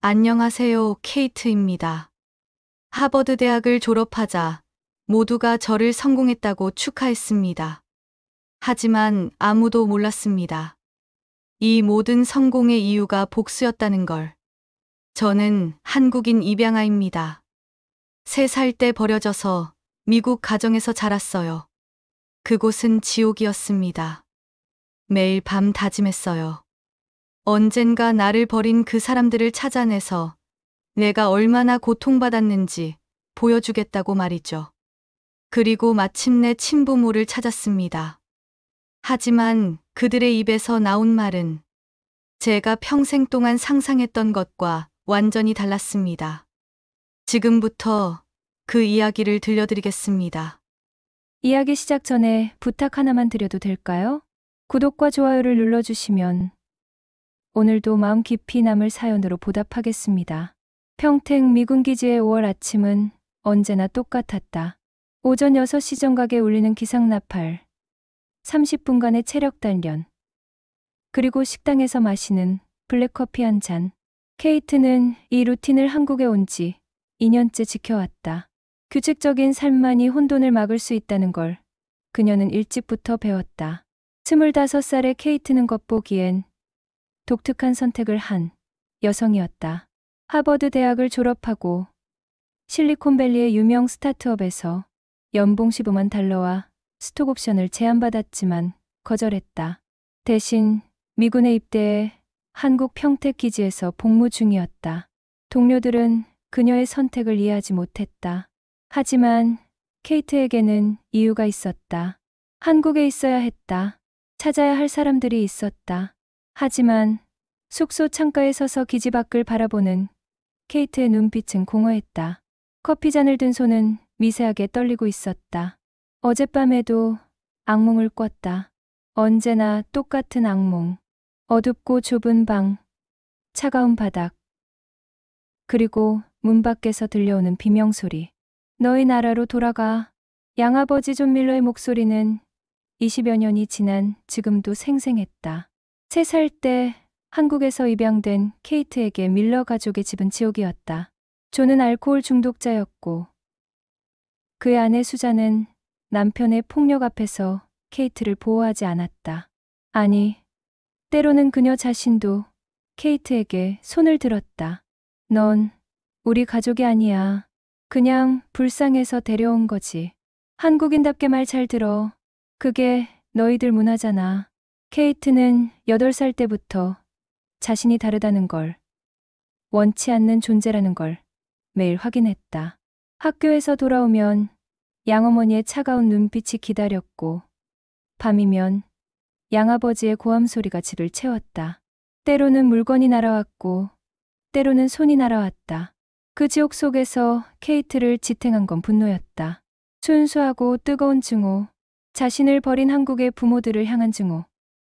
안녕하세요, 케이트입니다. 하버드 대학을 졸업하자 모두가 저를 성공했다고 축하했습니다. 하지만 아무도 몰랐습니다. 이 모든 성공의 이유가 복수였다는 걸. 저는 한국인 입양아입니다. 3살 때 버려져서 미국 가정에서 자랐어요. 그곳은 지옥이었습니다. 매일 밤 다짐했어요. 언젠가 나를 버린 그 사람들을 찾아내서 내가 얼마나 고통받았는지 보여주겠다고 말이죠. 그리고 마침내 친부모를 찾았습니다. 하지만 그들의 입에서 나온 말은 제가 평생 동안 상상했던 것과 완전히 달랐습니다. 지금부터 그 이야기를 들려드리겠습니다. 이야기 시작 전에 부탁 하나만 드려도 될까요? 구독과 좋아요를 눌러주시면 오늘도 마음 깊이 남을 사연으로 보답하겠습니다. 평택 미군기지의 5월 아침은 언제나 똑같았다. 오전 6시 정각에 울리는 기상나팔, 30분간의 체력 단련, 그리고 식당에서 마시는 블랙커피 한 잔. 케이트는 이 루틴을 한국에 온 지 2년째 지켜왔다. 규칙적인 삶만이 혼돈을 막을 수 있다는 걸 그녀는 일찍부터 배웠다. 25살의 케이트는 겉보기엔 독특한 선택을 한 여성이었다. 하버드 대학을 졸업하고 실리콘밸리의 유명 스타트업에서 연봉 $150만 달러와 스톡옵션을 제안받았지만 거절했다. 대신 미군에 입대해 한국 평택 기지에서 복무 중이었다. 동료들은 그녀의 선택을 이해하지 못했다. 하지만 케이트에게는 이유가 있었다. 한국에 있어야 했다. 찾아야 할 사람들이 있었다. 하지만 숙소 창가에 서서 기지 밖을 바라보는 케이트의 눈빛은 공허했다. 커피잔을 든 손은 미세하게 떨리고 있었다. 어젯밤에도 악몽을 꿨다. 언제나 똑같은 악몽. 어둡고 좁은 방, 차가운 바닥, 그리고 문 밖에서 들려오는 비명소리. 너희 나라로 돌아가. 양아버지 존 밀러의 목소리는 20여 년이 지난 지금도 생생했다. 3살 때 한국에서 입양된 케이트에게 밀러 가족의 집은 지옥이었다. 존은 알코올 중독자였고 그의 아내 수잔은 남편의 폭력 앞에서 케이트를 보호하지 않았다. 아니, 때로는 그녀 자신도 케이트에게 손을 들었다. 넌 우리 가족이 아니야. 그냥 불쌍해서 데려온 거지. 한국인답게 말 잘 들어. 그게 너희들 문화잖아. 케이트는 8살 때부터 자신이 다르다는 걸, 원치 않는 존재라는 걸 매일 확인했다. 학교에서 돌아오면 양어머니의 차가운 눈빛이 기다렸고, 밤이면 양아버지의 고함 소리가 집을 채웠다. 때로는 물건이 날아왔고, 때로는 손이 날아왔다. 그 지옥 속에서 케이트를 지탱한 건 분노였다. 순수하고 뜨거운 증오, 자신을 버린 한국의 부모들을 향한 증오.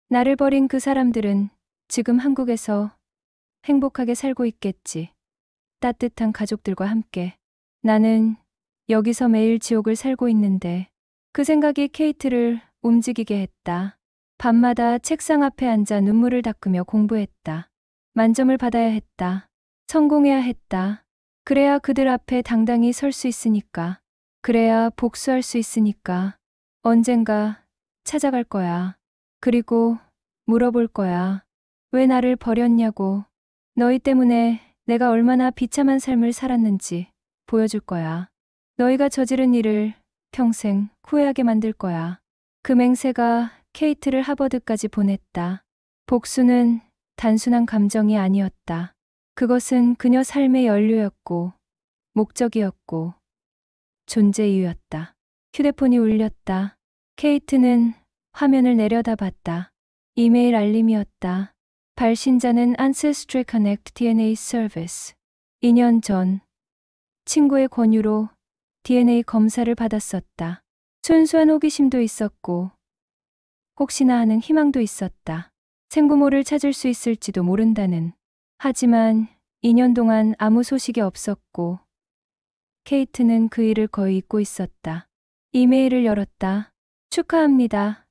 나를 버린 그 사람들은 지금 한국에서 행복하게 살고 있겠지. 따뜻한 가족들과 함께. 나는 여기서 매일 지옥을 살고 있는데. 그 생각이 케이트를 움직이게 했다. 밤마다 책상 앞에 앉아 눈물을 닦으며 공부했다. 만점을 받아야 했다. 성공해야 했다. 그래야 그들 앞에 당당히 설 수 있으니까. 그래야 복수할 수 있으니까. 언젠가 찾아갈 거야. 그리고 물어볼 거야. 왜 나를 버렸냐고. 너희 때문에 내가 얼마나 비참한 삶을 살았는지 보여줄 거야. 너희가 저지른 일을 평생 후회하게 만들 거야. 그 맹세가 케이트를 하버드까지 보냈다. 복수는 단순한 감정이 아니었다. 그것은 그녀 삶의 연료였고, 목적이었고, 존재 이유였다. 휴대폰이 울렸다. 케이트는 화면을 내려다봤다. 이메일 알림이었다. 발신자는 Ancestry Connect DNA Service. 2년 전 친구의 권유로 DNA 검사를 받았었다. 순수한 호기심도 있었고 혹시나 하는 희망도 있었다. 생부모를 찾을 수 있을지도 모른다는. 하지만 2년 동안 아무 소식이 없었고 케이트는 그 일을 거의 잊고 있었다. 이메일을 열었다. 축하합니다.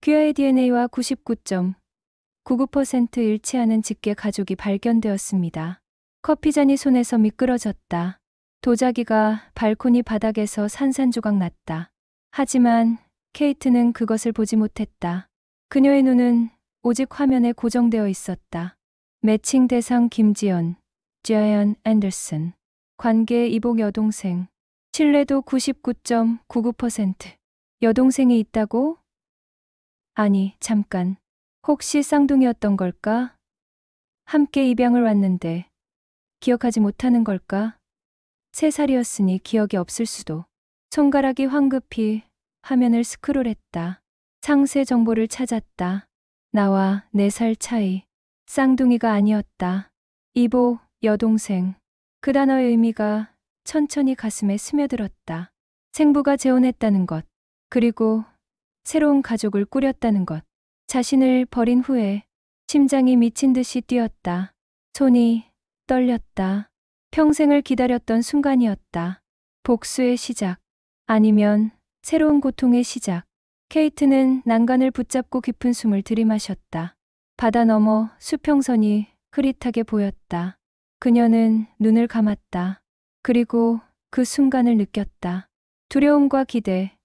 귀하의 DNA와 99.99% 일치하는 직계 가족이 발견되었습니다. 커피잔이 손에서 미끄러졌다. 도자기가 발코니 바닥에서 산산조각 났다. 하지만 케이트는 그것을 보지 못했다. 그녀의 눈은 오직 화면에 고정되어 있었다. 매칭 대상 김지연, 자이언 앤더슨. 관계 이복 여동생. 신뢰도 99.99%. 여동생이 있다고? 아니, 잠깐. 혹시 쌍둥이였던 걸까? 함께 입양을 왔는데 기억하지 못하는 걸까? 3살이었으니 기억이 없을 수도. 손가락이 황급히 화면을 스크롤했다. 상세 정보를 찾았다. 나와 4살 차이. 쌍둥이가 아니었다. 이복, 여동생. 그 단어의 의미가 천천히 가슴에 스며들었다. 생부가 재혼했다는 것. 그리고 새로운 가족을 꾸렸다는 것. 자신을 버린 후에 심장이 미친 듯이 뛰었다. 손이 떨렸다. 평생을 기다렸던 순간이었다. 복수의 시작. 아니면 새로운 고통의 시작. 케이트는 난간을 붙잡고 깊은 숨을 들이마셨다. 바다 너머 수평선이 흐릿하게 보였다. 그녀는 눈을 감았다. 그리고 그 순간을 느꼈다. 두려움과 기대,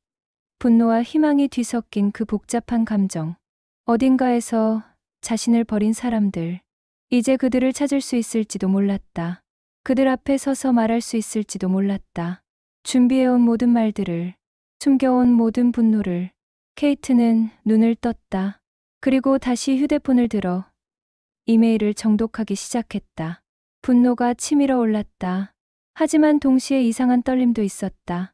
분노와 희망이 뒤섞인 그 복잡한 감정. 어딘가에서 자신을 버린 사람들. 이제 그들을 찾을 수 있을지도 몰랐다. 그들 앞에 서서 말할 수 있을지도 몰랐다. 준비해온 모든 말들을, 숨겨온 모든 분노를. 케이트는 눈을 떴다. 그리고 다시 휴대폰을 들어 이메일을 정독하기 시작했다. 분노가 치밀어 올랐다. 하지만 동시에 이상한 떨림도 있었다.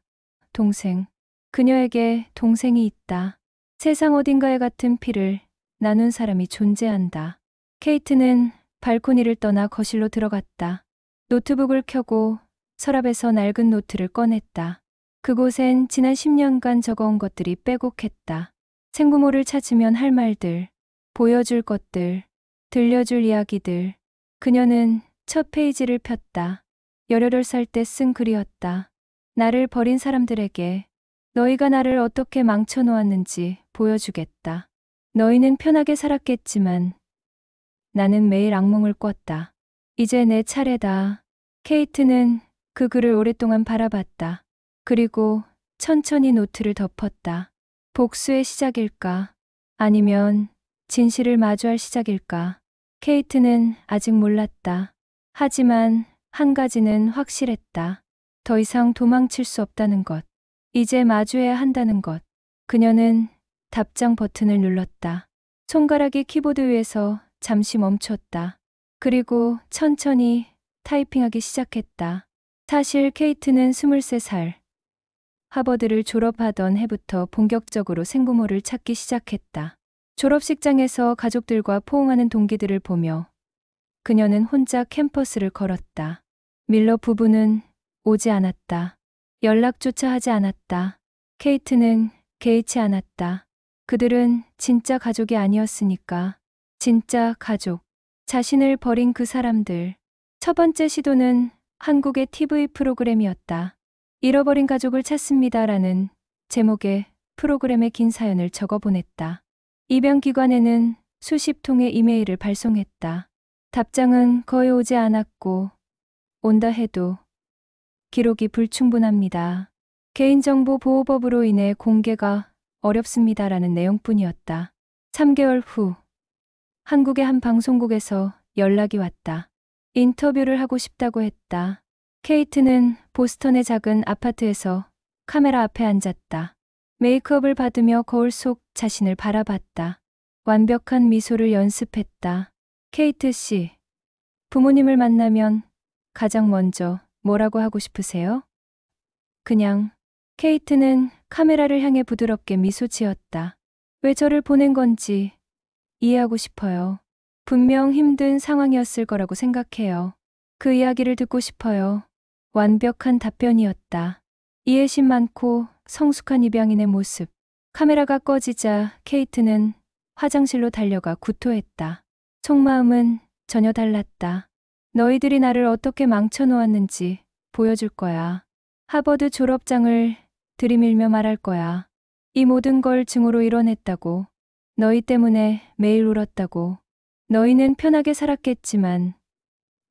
동생. 그녀에게 동생이 있다. 세상 어딘가에 같은 피를 나눈 사람이 존재한다. 케이트는 발코니를 떠나 거실로 들어갔다. 노트북을 켜고 서랍에서 낡은 노트를 꺼냈다. 그곳엔 지난 10년간 적어온 것들이 빼곡했다. 생부모를 찾으면 할 말들, 보여줄 것들, 들려줄 이야기들. 그녀는 첫 페이지를 폈다. 18살 때 쓴 글이었다. 나를 버린 사람들에게 너희가 나를 어떻게 망쳐놓았는지 보여주겠다. 너희는 편하게 살았겠지만 나는 매일 악몽을 꿨다. 이제 내 차례다. 케이트는 그 글을 오랫동안 바라봤다. 그리고 천천히 노트를 덮었다. 복수의 시작일까? 아니면 진실을 마주할 시작일까? 케이트는 아직 몰랐다. 하지만 한 가지는 확실했다. 더 이상 도망칠 수 없다는 것. 이제 마주해야 한다는 것. 그녀는 답장 버튼을 눌렀다. 손가락이 키보드 위에서 잠시 멈췄다. 그리고 천천히 타이핑하기 시작했다. 사실 케이트는 23살. 하버드를 졸업하던 해부터 본격적으로 생부모를 찾기 시작했다. 졸업식장에서 가족들과 포옹하는 동기들을 보며 그녀는 혼자 캠퍼스를 걸었다. 밀러 부부는 오지 않았다. 연락조차 하지 않았다. 케이트는 개의치 않았다. 그들은 진짜 가족이 아니었으니까. 진짜 가족. 자신을 버린 그 사람들. 첫 번째 시도는 한국의 TV 프로그램이었다. 잃어버린 가족을 찾습니다라는 제목의 프로그램에 긴 사연을 적어 보냈다. 입양기관에는 수십 통의 이메일을 발송했다. 답장은 거의 오지 않았고 온다 해도 기록이 불충분합니다. 개인정보 보호법으로 인해 공개가 어렵습니다라는 내용뿐이었다. 3개월 후 한국의 한 방송국에서 연락이 왔다. 인터뷰를 하고 싶다고 했다. 케이트는 보스턴의 작은 아파트에서 카메라 앞에 앉았다. 메이크업을 받으며 거울 속 자신을 바라봤다. 완벽한 미소를 연습했다. 케이트 씨, 부모님을 만나면 가장 먼저 뭐라고 하고 싶으세요? 그냥. 케이트는 카메라를 향해 부드럽게 미소 지었다. 왜 저를 보낸 건지 이해하고 싶어요. 분명 힘든 상황이었을 거라고 생각해요. 그 이야기를 듣고 싶어요. 완벽한 답변이었다. 이해심 많고 성숙한 입양인의 모습. 카메라가 꺼지자 케이트는 화장실로 달려가 구토했다. 속마음은 전혀 달랐다. 너희들이 나를 어떻게 망쳐놓았는지 보여줄 거야. 하버드 졸업장을 들이밀며 말할 거야. 이 모든 걸 증오로 이뤄냈다고. 너희 때문에 매일 울었다고. 너희는 편하게 살았겠지만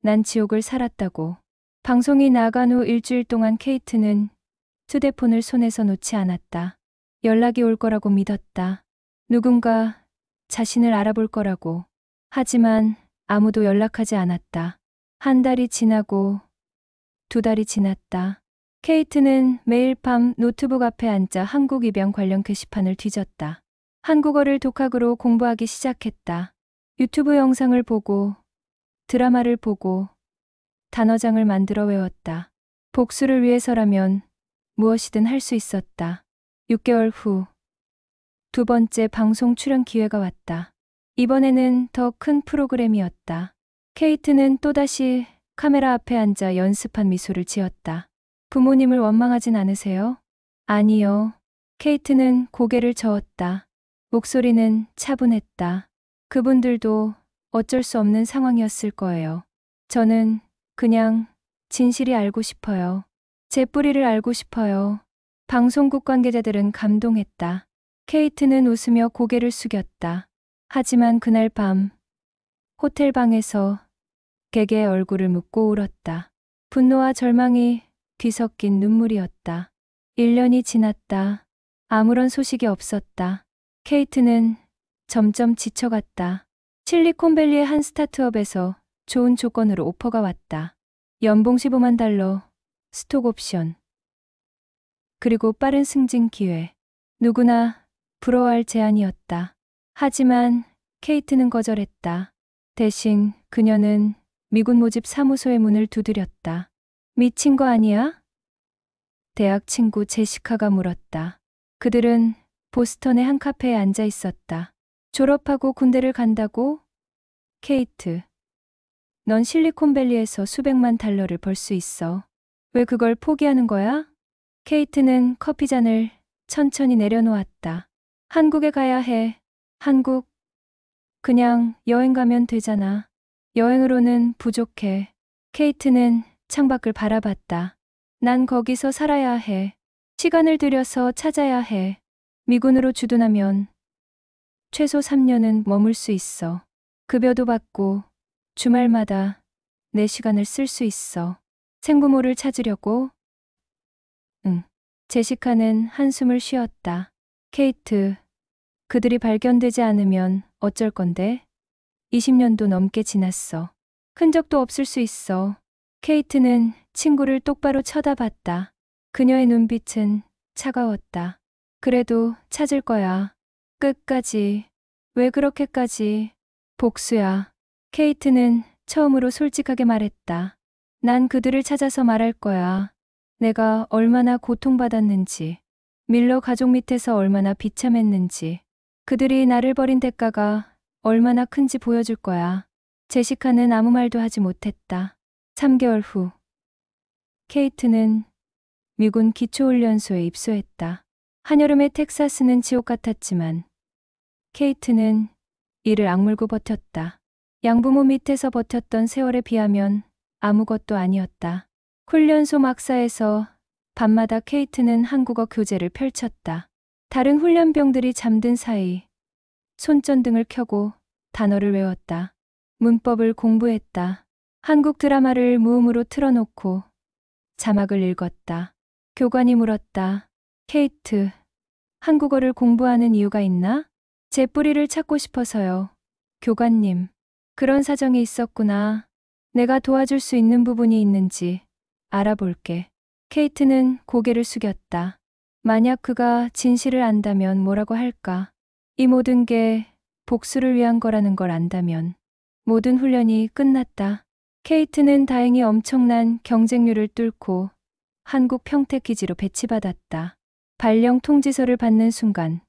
난 지옥을 살았다고. 방송이 나간 후 일주일 동안 케이트는 휴대폰을 손에서 놓지 않았다. 연락이 올 거라고 믿었다. 누군가 자신을 알아볼 거라고. 하지만 아무도 연락하지 않았다. 한 달이 지나고 두 달이 지났다. 케이트는 매일 밤 노트북 앞에 앉아 한국 입양 관련 게시판을 뒤졌다. 한국어를 독학으로 공부하기 시작했다. 유튜브 영상을 보고 드라마를 보고 단어장을 만들어 외웠다. 복수를 위해서라면 무엇이든 할 수 있었다. 6개월 후 두 번째 방송 출연 기회가 왔다. 이번에는 더 큰 프로그램이었다. 케이트는 또다시 카메라 앞에 앉아 연습한 미소를 지었다. 부모님을 원망하진 않으세요? 아니요. 케이트는 고개를 저었다. 목소리는 차분했다. 그분들도 어쩔 수 없는 상황이었을 거예요. 저는 그냥 진실이 알고 싶어요. 제 뿌리를 알고 싶어요. 방송국 관계자들은 감동했다. 케이트는 웃으며 고개를 숙였다. 하지만 그날 밤 호텔 방에서 개개의 얼굴을 묶고 울었다. 분노와 절망이 뒤섞인 눈물이었다. 1년이 지났다. 아무런 소식이 없었다. 케이트는 점점 지쳐갔다. 실리콘밸리의 한 스타트업에서 좋은 조건으로 오퍼가 왔다. 연봉 15만 달러, 스톡 옵션, 그리고 빠른 승진 기회. 누구나 부러워할 제안이었다. 하지만 케이트는 거절했다. 대신 그녀는 미군 모집 사무소의 문을 두드렸다. 미친 거 아니야? 대학 친구 제시카가 물었다. 그들은 보스턴의 한 카페에 앉아 있었다. 졸업하고 군대를 간다고? 케이트, 넌 실리콘밸리에서 수백만 달러를 벌 수 있어. 왜 그걸 포기하는 거야? 케이트는 커피잔을 천천히 내려놓았다. 한국에 가야 해. 한국. 그냥 여행 가면 되잖아. 여행으로는 부족해. 케이트는 창밖을 바라봤다. 난 거기서 살아야 해. 시간을 들여서 찾아야 해. 미군으로 주둔하면 최소 3년은 머물 수 있어. 급여도 받고 주말마다 내 시간을 쓸 수 있어. 생부모를 찾으려고? 응. 제시카는 한숨을 쉬었다. 케이트, 그들이 발견되지 않으면 어쩔 건데? 20년도 넘게 지났어. 흔적도 없을 수 있어. 케이트는 친구를 똑바로 쳐다봤다. 그녀의 눈빛은 차가웠다. 그래도 찾을 거야. 끝까지. 왜 그렇게까지? 복수야. 케이트는 처음으로 솔직하게 말했다. 난 그들을 찾아서 말할 거야. 내가 얼마나 고통받았는지, 밀러 가족 밑에서 얼마나 비참했는지, 그들이 나를 버린 대가가 얼마나 큰지 보여줄 거야. 제시카는 아무 말도 하지 못했다. 3개월 후, 케이트는 미군 기초훈련소에 입소했다. 한여름의 텍사스는 지옥 같았지만 케이트는 이를 악물고 버텼다. 양부모 밑에서 버텼던 세월에 비하면 아무것도 아니었다. 훈련소 막사에서 밤마다 케이트는 한국어 교재를 펼쳤다. 다른 훈련병들이 잠든 사이 손전등을 켜고 단어를 외웠다. 문법을 공부했다. 한국 드라마를 무음으로 틀어놓고 자막을 읽었다. 교관이 물었다. 케이트, 한국어를 공부하는 이유가 있나? 제 뿌리를 찾고 싶어서요. 교관님, 그런 사정이 있었구나. 내가 도와줄 수 있는 부분이 있는지 알아볼게. 케이트는 고개를 숙였다. 만약 그가 진실을 안다면 뭐라고 할까? 이 모든 게 복수를 위한 거라는 걸 안다면. 모든 훈련이 끝났다. 케이트는 다행히 엄청난 경쟁률을 뚫고 한국 평택기지로 배치받았다. 발령 통지서를 받는 순간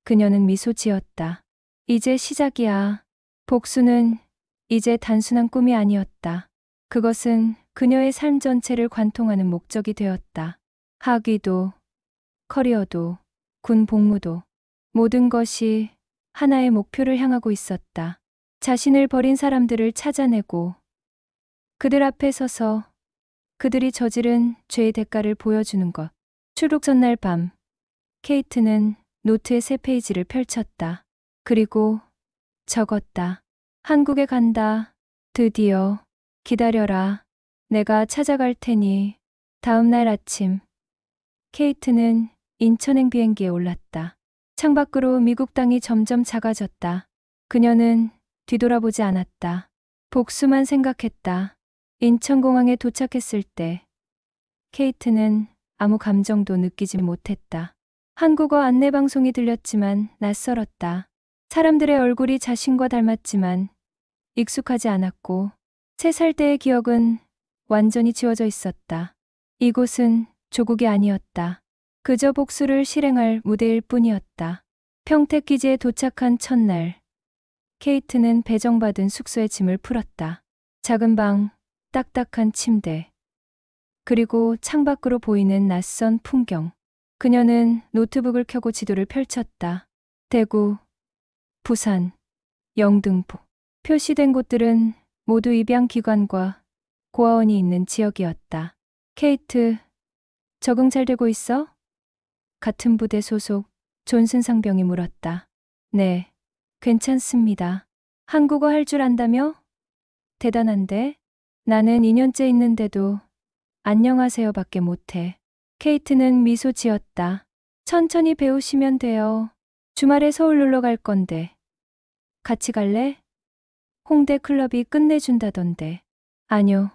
그녀는 미소 지었다. 이제 시작이야. 복수는 이제 단순한 꿈이 아니었다. 그것은 그녀의 삶 전체를 관통하는 목적이 되었다. 학위도, 커리어도, 군 복무도, 모든 것이 하나의 목표를 향하고 있었다. 자신을 버린 사람들을 찾아내고 그들 앞에 서서 그들이 저지른 죄의 대가를 보여주는 것. 출국 전날 밤, 케이트는 노트의 새 페이지를 펼쳤다. 그리고 적었다. 한국에 간다. 드디어. 기다려라. 내가 찾아갈 테니. 다음 날 아침, 케이트는 인천행 비행기에 올랐다. 창밖으로 미국 땅이 점점 작아졌다. 그녀는 뒤돌아보지 않았다. 복수만 생각했다. 인천공항에 도착했을 때 케이트는 아무 감정도 느끼지 못했다. 한국어 안내방송이 들렸지만 낯설었다. 사람들의 얼굴이 자신과 닮았지만 익숙하지 않았고 3살 때의 기억은 완전히 지워져 있었다. 이곳은 조국이 아니었다. 그저 복수를 실행할 무대일 뿐이었다. 평택기지에 도착한 첫날, 케이트는 배정받은 숙소의 짐을 풀었다. 작은 방, 딱딱한 침대, 그리고 창밖으로 보이는 낯선 풍경. 그녀는 노트북을 켜고 지도를 펼쳤다. 대구, 부산, 영등포. 표시된 곳들은 모두 입양기관과 고아원이 있는 지역이었다. 케이트, 적응 잘 되고 있어? 같은 부대 소속 존슨 상병이 물었다. 네, 괜찮습니다. 한국어 할 줄 안다며? 대단한데? 나는 2년째 있는데도 안녕하세요밖에 못해. 케이트는 미소 지었다. 천천히 배우시면 돼요. 주말에 서울 놀러 갈 건데. 같이 갈래? 홍대 클럽이 끝내준다던데. 아뇨.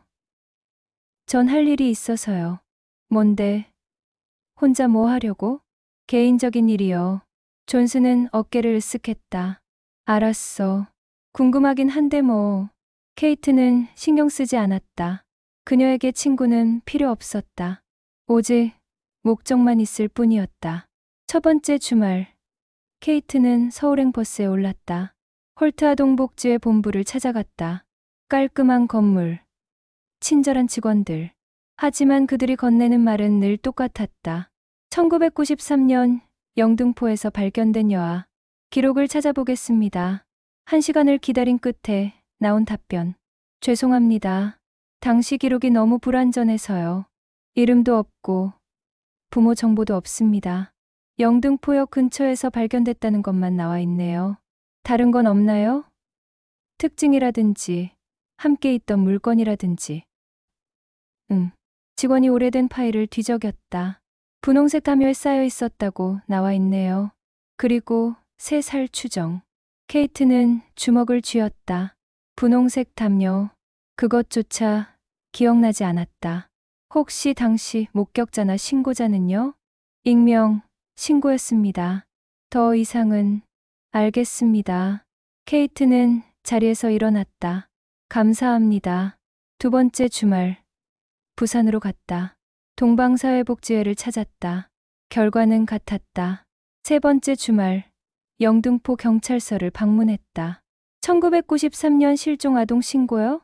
전 할 일이 있어서요. 뭔데? 혼자 뭐 하려고? 개인적인 일이요. 존스는 어깨를 으쓱했다. 알았어. 궁금하긴 한데 뭐. 케이트는 신경 쓰지 않았다. 그녀에게 친구는 필요 없었다. 오직 목적만 있을 뿐이었다. 첫 번째 주말, 케이트는 서울행 버스에 올랐다. 홀트 아동복지회 본부를 찾아갔다. 깔끔한 건물, 친절한 직원들. 하지만 그들이 건네는 말은 늘 똑같았다. 1993년 영등포에서 발견된 여아. 기록을 찾아보겠습니다. 1시간을 기다린 끝에 나온 답변. 죄송합니다. 당시 기록이 너무 불완전해서요. 이름도 없고 부모 정보도 없습니다. 영등포역 근처에서 발견됐다는 것만 나와 있네요. 다른 건 없나요? 특징이라든지 함께 있던 물건이라든지. 직원이 오래된 파일을 뒤적였다. 분홍색 담요에 쌓여 있었다고 나와 있네요. 그리고 3살 추정. 케이트는 주먹을 쥐었다. 분홍색 담요. 그것조차 기억나지 않았다. 혹시 당시 목격자나 신고자는요? 익명, 신고였습니다. 더 이상은 알겠습니다. 케이트는 자리에서 일어났다. 감사합니다. 두 번째 주말, 부산으로 갔다. 동방사회복지회를 찾았다. 결과는 같았다. 세 번째 주말, 영등포 경찰서를 방문했다. 1993년 실종 아동 신고요?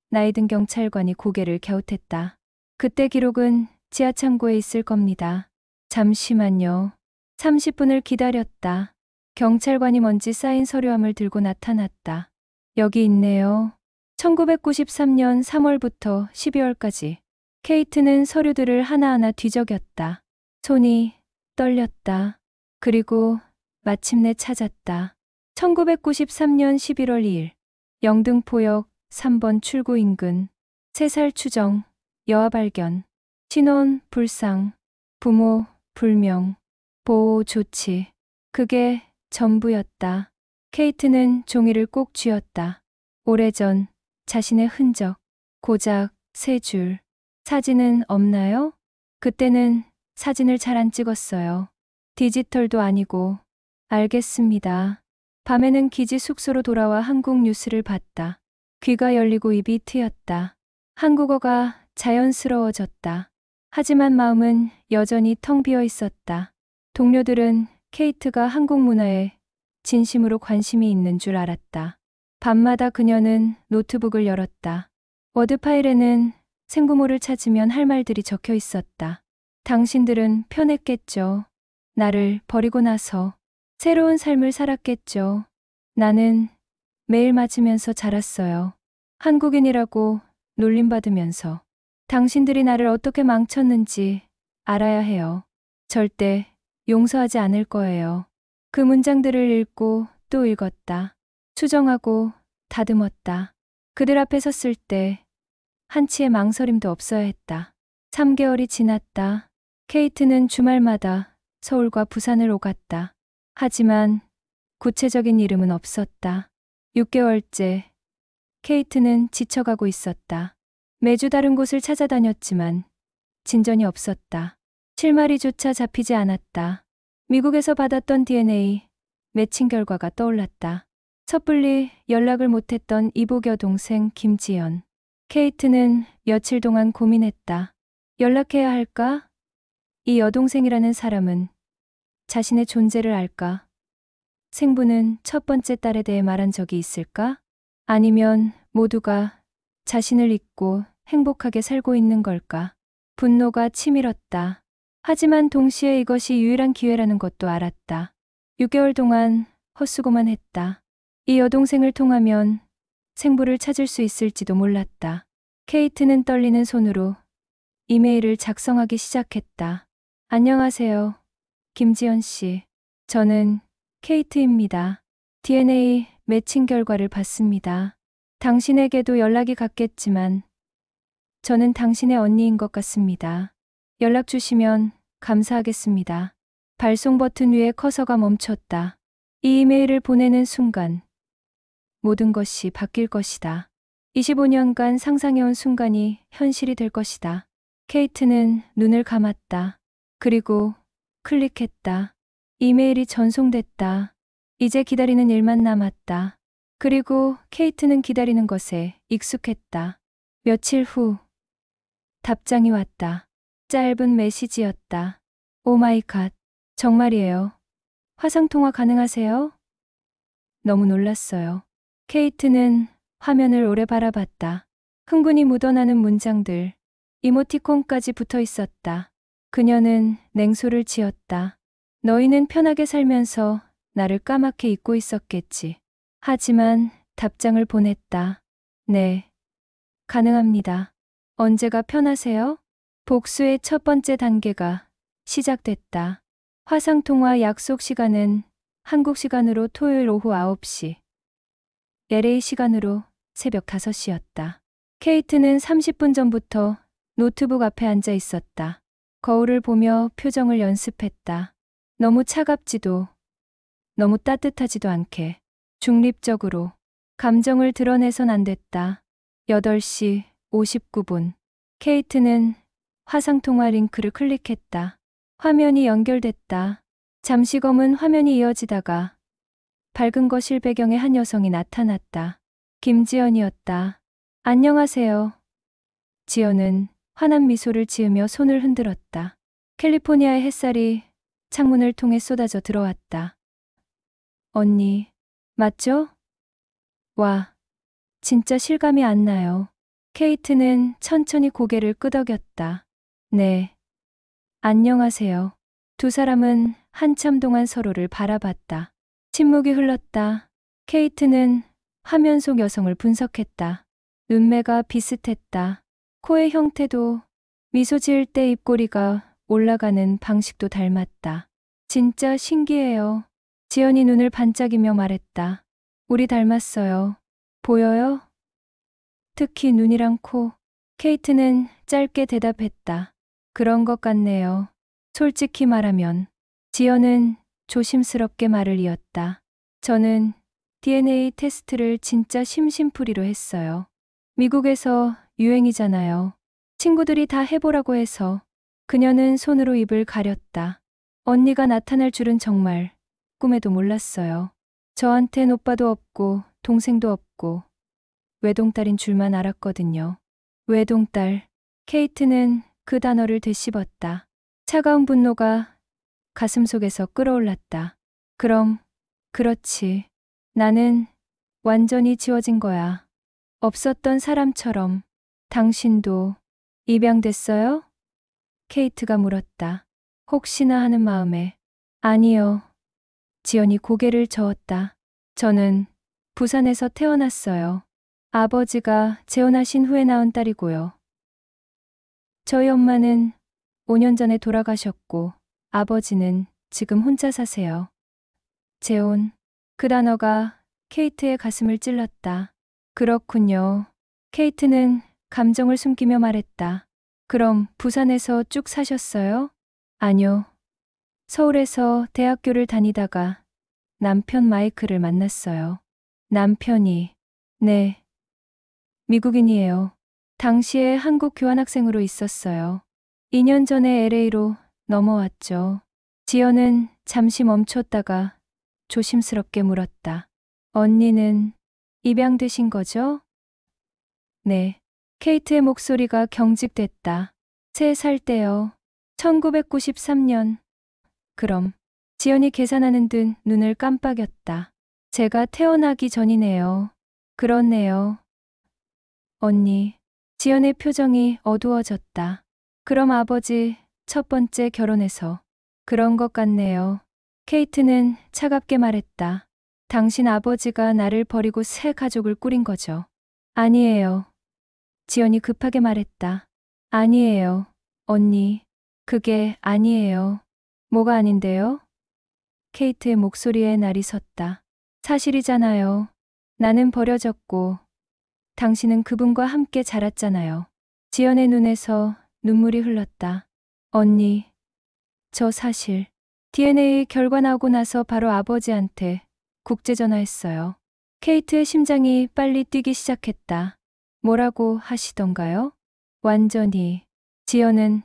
나이 든 경찰관이 고개를 갸웃했다. 그때 기록은 지하창고에 있을 겁니다. 잠시만요. 30분을 기다렸다. 경찰관이 먼지 쌓인 서류함을 들고 나타났다. 여기 있네요. 1993년 3월부터 12월까지. 케이트는 서류들을 하나하나 뒤적였다. 손이 떨렸다. 그리고 마침내 찾았다. 1993년 11월 2일. 영등포역 3번 출구 인근. 3살 추정. 여아 발견. 신원 불상. 부모 불명. 보호 조치. 그게 전부였다. 케이트는 종이를 꼭 쥐었다. 오래전 자신의 흔적. 고작 3줄. 사진은 없나요? 그때는 사진을 잘 안 찍었어요. 디지털도 아니고. 알겠습니다. 밤에는 기지 숙소로 돌아와 한국 뉴스를 봤다. 귀가 열리고 입이 트였다. 한국어가 자연스러워졌다. 하지만 마음은 여전히 텅 비어 있었다. 동료들은 케이트가 한국 문화에 진심으로 관심이 있는 줄 알았다. 밤마다 그녀는 노트북을 열었다. 워드 파일에는 생부모를 찾으면 할 말들이 적혀 있었다. 당신들은 편했겠죠. 나를 버리고 나서 새로운 삶을 살았겠죠. 나는 매일 맞으면서 자랐어요. 한국인이라고 놀림받으면서. 당신들이 나를 어떻게 망쳤는지 알아야 해요. 절대 용서하지 않을 거예요. 그 문장들을 읽고 또 읽었다. 수정하고 다듬었다. 그들 앞에 섰을 때 한치의 망설임도 없어야 했다. 3개월이 지났다. 케이트는 주말마다 서울과 부산을 오갔다. 하지만 구체적인 이름은 없었다. 6개월째 케이트는 지쳐가고 있었다. 매주 다른 곳을 찾아다녔지만 진전이 없었다. 실마리조차 잡히지 않았다. 미국에서 받았던 DNA 매칭 결과가 떠올랐다. 섣불리 연락을 못했던 이복 여동생 김지연. 케이트는 며칠 동안 고민했다. 연락해야 할까? 이 여동생이라는 사람은 자신의 존재를 알까? 생부는 첫 번째 딸에 대해 말한 적이 있을까? 아니면 모두가 자신을 잊고 행복하게 살고 있는 걸까? 분노가 치밀었다. 하지만 동시에 이것이 유일한 기회라는 것도 알았다. 6개월 동안 헛수고만 했다. 이 여동생을 통하면 생부를 찾을 수 있을지도 몰랐다. 케이트는 떨리는 손으로 이메일을 작성하기 시작했다. 안녕하세요, 김지연 씨. 저는 케이트입니다. DNA 매칭 결과를 봤습니다. 당신에게도 연락이 갔겠지만 저는 당신의 언니인 것 같습니다. 연락 주시면 감사하겠습니다. 발송 버튼 위에 커서가 멈췄다. 이 이메일을 보내는 순간 모든 것이 바뀔 것이다. 25년간 상상해온 순간이 현실이 될 것이다. 케이트는 눈을 감았다. 그리고 클릭했다. 이메일이 전송됐다. 이제 기다리는 일만 남았다. 그리고 케이트는 기다리는 것에 익숙했다. 며칠 후 답장이 왔다. 짧은 메시지였다. 오 마이 갓. 정말이에요. 화상통화 가능하세요? 너무 놀랐어요. 케이트는 화면을 오래 바라봤다. 흥분이 묻어나는 문장들, 이모티콘까지 붙어 있었다. 그녀는 냉소를 지었다. 너희는 편하게 살면서 나를 까맣게 잊고 있었겠지. 하지만 답장을 보냈다. 네, 가능합니다. 언제가 편하세요? 복수의 첫 번째 단계가 시작됐다. 화상통화 약속 시간은 한국 시간으로 토요일 오후 9시, LA 시간으로 새벽 5시였다. 케이트는 30분 전부터 노트북 앞에 앉아 있었다. 거울을 보며 표정을 연습했다. 너무 차갑지도 너무 따뜻하지도 않게 중립적으로. 감정을 드러내선 안 됐다. 8시 59분. 케이트는 화상통화 링크를 클릭했다. 화면이 연결됐다. 잠시 검은 화면이 이어지다가 밝은 거실 배경에 한 여성이 나타났다. 김지연이었다. 안녕하세요. 지연은 환한 미소를 지으며 손을 흔들었다. 캘리포니아의 햇살이 창문을 통해 쏟아져 들어왔다. 언니, 맞죠? 와, 진짜 실감이 안 나요. 케이트는 천천히 고개를 끄덕였다. 네. 안녕하세요. 두 사람은 한참 동안 서로를 바라봤다. 침묵이 흘렀다. 케이트는 화면 속 여성을 분석했다. 눈매가 비슷했다. 코의 형태도 미소 지을 때 입꼬리가 올라가는 방식도 닮았다. 진짜 신기해요. 지연이 눈을 반짝이며 말했다. 우리 닮았어요. 보여요? 특히 눈이랑 코. 케이트는 짧게 대답했다. 그런 것 같네요. 솔직히 말하면. 지연은 조심스럽게 말을 이었다. 저는 DNA 테스트를 진짜 심심풀이로 했어요. 미국에서 유행이잖아요. 친구들이 다 해보라고 해서. 그녀는 손으로 입을 가렸다. 언니가 나타날 줄은 정말 꿈에도 몰랐어요. 저한텐 오빠도 없고 동생도 없고 외동딸인 줄만 알았거든요. 외동딸. 케이트는 그 단어를 되씹었다. 차가운 분노가 가슴 속에서 끌어올랐다. 그럼, 그렇지. 나는 완전히 지워진 거야. 없었던 사람처럼. 당신도 입양됐어요? 케이트가 물었다. 혹시나 하는 마음에. 아니요. 지연이 고개를 저었다. 저는 부산에서 태어났어요. 아버지가 재혼하신 후에 낳은 딸이고요. 저희 엄마는 5년 전에 돌아가셨고 아버지는 지금 혼자 사세요. 재혼. 그 단어가 케이트의 가슴을 찔렀다. 그렇군요. 케이트는 감정을 숨기며 말했다. 그럼 부산에서 쭉 사셨어요? 아니요. 서울에서 대학교를 다니다가 남편 마이클을 만났어요. 남편이, 네, 미국인이에요. 당시에 한국 교환학생으로 있었어요. 2년 전에 LA로 넘어왔죠. 지연은 잠시 멈췄다가 조심스럽게 물었다. 언니는 입양되신 거죠? 네. 케이트의 목소리가 경직됐다. 3살 때요. 1993년. 그럼 지연이 계산하는 듯 눈을 깜빡였다. 제가 태어나기 전이네요. 그렇네요. 언니. 지연의 표정이 어두워졌다. 그럼 아버지 첫 번째 결혼해서 그런 것 같네요. 케이트는 차갑게 말했다. 당신 아버지가 나를 버리고 새 가족을 꾸린 거죠. 아니에요. 지연이 급하게 말했다. 아니에요. 언니. 그게 아니에요. 뭐가 아닌데요? 케이트의 목소리에 날이 섰다. 사실이잖아요. 나는 버려졌고 당신은 그분과 함께 자랐잖아요. 지연의 눈에서 눈물이 흘렀다. 언니, 저 사실 DNA 결과 나오고 나서 바로 아버지한테 국제전화했어요. 케이트의 심장이 빨리 뛰기 시작했다. 뭐라고 하시던가요? 완전히. 지연은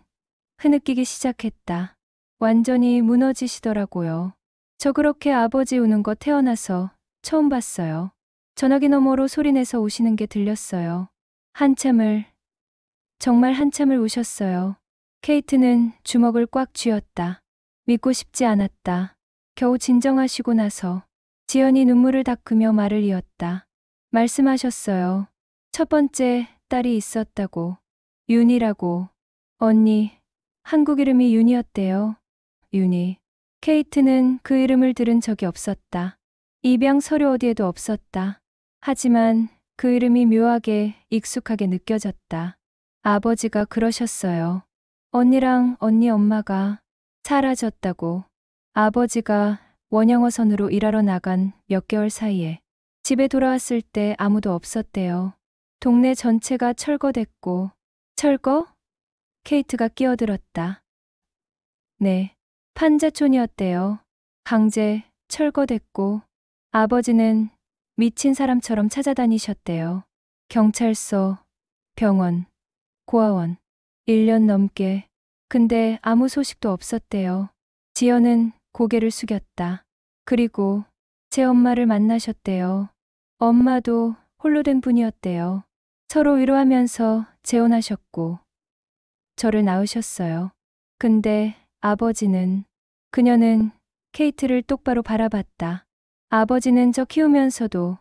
흐느끼기 시작했다. 완전히 무너지시더라고요. 저 그렇게 아버지 우는 거 태어나서 처음 봤어요. 전화기 너머로 소리내서 우시는 게 들렸어요. 한참을, 정말 한참을 우셨어요. 케이트는 주먹을 꽉 쥐었다. 믿고 싶지 않았다. 겨우 진정하시고 나서 지연이 눈물을 닦으며 말을 이었다. 말씀하셨어요. 첫 번째 딸이 있었다고. 윤이라고. 언니, 한국 이름이 윤이었대요. 윤이. 케이트는 그 이름을 들은 적이 없었다. 입양 서류 어디에도 없었다. 하지만 그 이름이 묘하게 익숙하게 느껴졌다. 아버지가 그러셨어요. 언니랑 언니 엄마가 사라졌다고. 아버지가 원양어선으로 일하러 나간 몇 개월 사이에 집에 돌아왔을 때 아무도 없었대요. 동네 전체가 철거됐고. 철거? 케이트가 끼어들었다. 네, 판자촌이었대요. 강제 철거됐고 아버지는 미친 사람처럼 찾아다니셨대요. 경찰서, 병원, 고아원. 1년 넘게. 근데 아무 소식도 없었대요. 지연은 고개를 숙였다. 그리고 제 엄마를 만나셨대요. 엄마도 홀로 된 분이었대요. 서로 위로하면서 재혼하셨고 저를 낳으셨어요. 근데 아버지는, 그녀는 케이트를 똑바로 바라봤다. 아버지는 저 키우면서도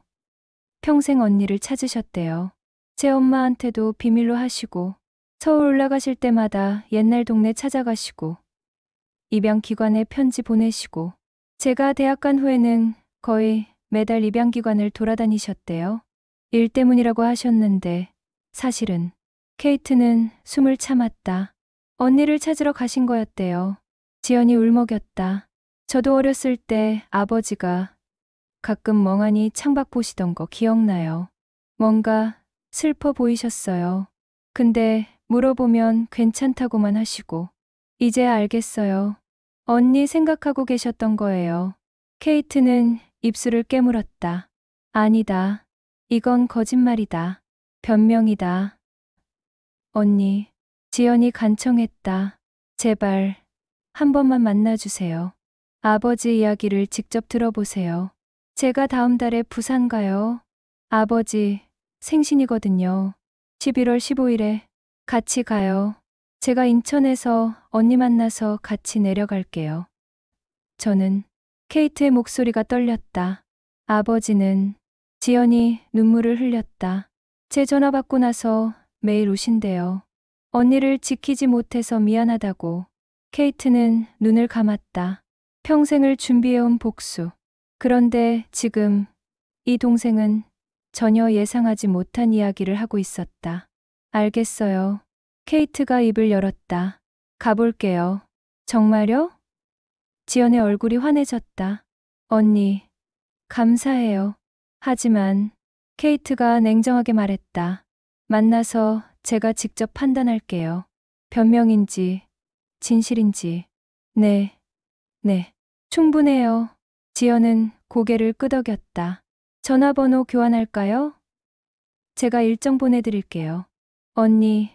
평생 언니를 찾으셨대요. 제 엄마한테도 비밀로 하시고 서울 올라가실 때마다 옛날 동네 찾아가시고 입양기관에 편지 보내시고 제가 대학 간 후에는 거의 매달 입양기관을 돌아다니셨대요. 일 때문이라고 하셨는데 사실은 케이트는 숨을 참았다. 언니를 찾으러 가신 거였대요. 지연이 울먹였다. 저도 어렸을 때 아버지가 가끔 멍하니 창밖 보시던 거 기억나요. 뭔가 슬퍼 보이셨어요. 근데 물어보면 괜찮다고만 하시고. 이제야 알겠어요. 언니 생각하고 계셨던 거예요. 케이트는 입술을 깨물었다. 아니다. 이건 거짓말이다. 변명이다. 언니, 지연이 간청했다. 제발, 한 번만 만나주세요. 아버지 이야기를 직접 들어보세요. 제가 다음 달에 부산 가요. 아버지, 생신이거든요. 11월 15일에 같이 가요. 제가 인천에서 언니 만나서 같이 내려갈게요. 저는 케이트의 목소리가 떨렸다. 아버지는 지연이 눈물을 흘렸다. 제 전화 받고 나서 매일 우신대요. 언니를 지키지 못해서 미안하다고. 케이트는 눈을 감았다. 평생을 준비해온 복수. 그런데 지금 이 동생은 전혀 예상하지 못한 이야기를 하고 있었다. 알겠어요. 케이트가 입을 열었다. 가볼게요. 정말요? 지연의 얼굴이 환해졌다. 언니, 감사해요. 하지만 케이트가 냉정하게 말했다. 만나서 제가 직접 판단할게요. 변명인지, 진실인지. 네, 네. 충분해요. 지연은 고개를 끄덕였다. 전화번호 교환할까요? 제가 일정 보내드릴게요. 언니,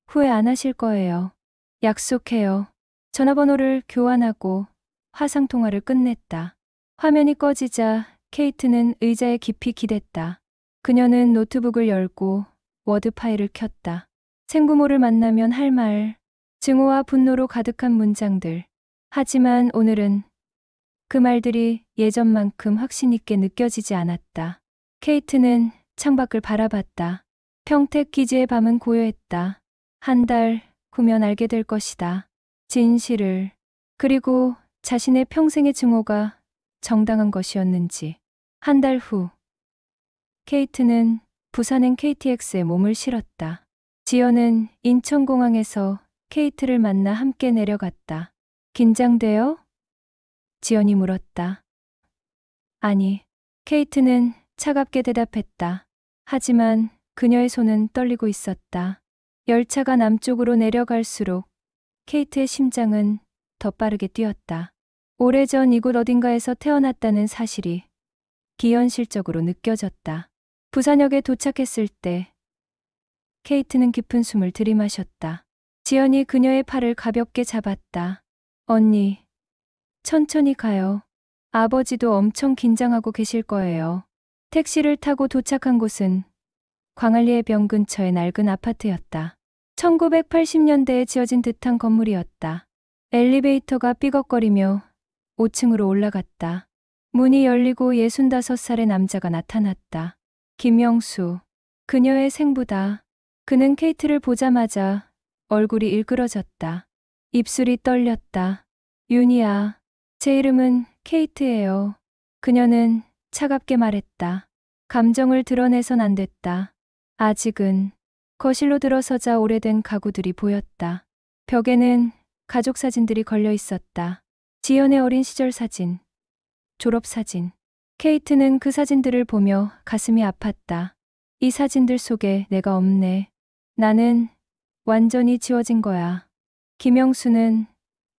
후회 안 하실 거예요. 약속해요. 전화번호를 교환하고 화상통화를 끝냈다. 화면이 꺼지자 케이트는 의자에 깊이 기댔다. 그녀는 노트북을 열고 워드 파일을 켰다. 생부모를 만나면 할 말, 증오와 분노로 가득한 문장들. 하지만 오늘은 그 말들이 예전만큼 확신 있게 느껴지지 않았다. 케이트는 창밖을 바라봤다. 평택 기지의 밤은 고요했다. 한 달 후면 알게 될 것이다. 진실을. 그리고 자신의 평생의 증오가 정당한 것이었는지. 한 달 후, 케이트는 부산행 KTX에 몸을 실었다. 지연은 인천공항에서 케이트를 만나 함께 내려갔다. 긴장돼요? 지연이 물었다. 아니, 케이트는 차갑게 대답했다. 하지만 그녀의 손은 떨리고 있었다. 열차가 남쪽으로 내려갈수록 케이트의 심장은 더 빠르게 뛰었다. 오래전 이곳 어딘가에서 태어났다는 사실이 기현실적으로 느껴졌다. 부산역에 도착했을 때 케이트는 깊은 숨을 들이마셨다. 지연이 그녀의 팔을 가볍게 잡았다. 언니, 천천히 가요. 아버지도 엄청 긴장하고 계실 거예요. 택시를 타고 도착한 곳은 광안리의 병 근처의 낡은 아파트였다. 1980년대에 지어진 듯한 건물이었다. 엘리베이터가 삐걱거리며 5층으로 올라갔다. 문이 열리고 65살의 남자가 나타났다. 김영수. 그녀의 생부다. 그는 케이트를 보자마자 얼굴이 일그러졌다. 입술이 떨렸다. 윤희야. 제 이름은 케이트예요. 그녀는 차갑게 말했다. 감정을 드러내선 안 됐다. 아직은. 거실로 들어서자 오래된 가구들이 보였다. 벽에는 가족 사진들이 걸려 있었다. 지연의 어린 시절 사진, 졸업 사진. 케이트는 그 사진들을 보며 가슴이 아팠다. 이 사진들 속에 내가 없네. 나는 완전히 지워진 거야. 김영수는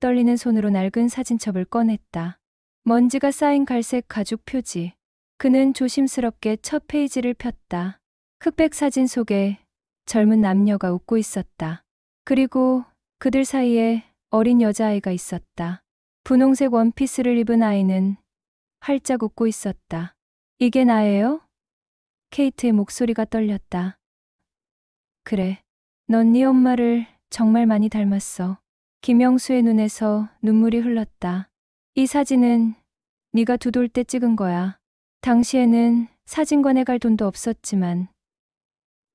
떨리는 손으로 낡은 사진첩을 꺼냈다. 먼지가 쌓인 갈색 가죽 표지. 그는 조심스럽게 첫 페이지를 폈다. 흑백 사진 속에 젊은 남녀가 웃고 있었다. 그리고 그들 사이에 어린 여자아이가 있었다. 분홍색 원피스를 입은 아이는 활짝 웃고 있었다. 이게 나예요? 케이트의 목소리가 떨렸다. 그래. 넌 네 엄마를 정말 많이 닮았어. 김영수의 눈에서 눈물이 흘렀다. 이 사진은 네가 2돌 때 찍은 거야. 당시에는 사진관에 갈 돈도 없었지만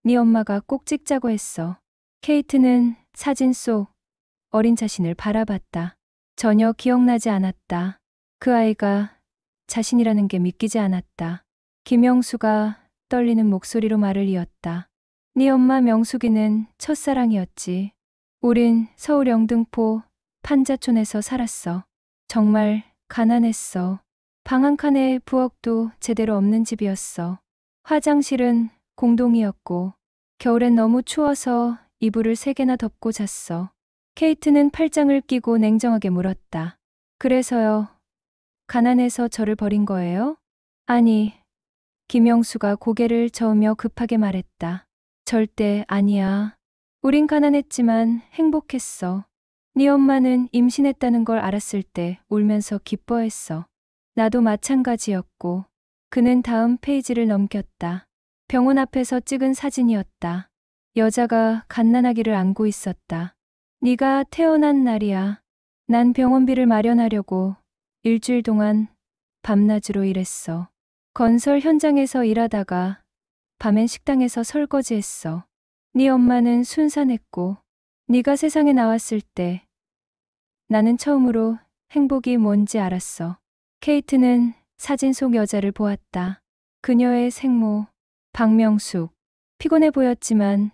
네 엄마가 꼭 찍자고 했어. 케이트는 사진 속 어린 자신을 바라봤다. 전혀 기억나지 않았다. 그 아이가 자신이라는 게 믿기지 않았다. 김영수가 떨리는 목소리로 말을 이었다. 네 엄마 명숙이는 첫사랑이었지. 우린 서울 영등포 판자촌에서 살았어. 정말 가난했어. 방 한 칸에 부엌도 제대로 없는 집이었어. 화장실은 공동이었고 겨울엔 너무 추워서 이불을 3개나 덮고 잤어. 케이트는 팔짱을 끼고 냉정하게 물었다. 그래서요. 가난해서 저를 버린 거예요? 아니. 김영수가 고개를 저으며 급하게 말했다. 절대 아니야. 우린 가난했지만 행복했어. 네 엄마는 임신했다는 걸 알았을 때 울면서 기뻐했어. 나도 마찬가지였고. 그는 다음 페이지를 넘겼다. 병원 앞에서 찍은 사진이었다. 여자가 갓난아기를 안고 있었다. 네가 태어난 날이야. 난 병원비를 마련하려고 일주일 동안 밤낮으로 일했어. 건설 현장에서 일하다가 밤엔 식당에서 설거지했어. 네 엄마는 순산했고 네가 세상에 나왔을 때 나는 처음으로 행복이 뭔지 알았어. 케이트는 사진 속 여자를 보았다. 그녀의 생모 박명숙. 피곤해 보였지만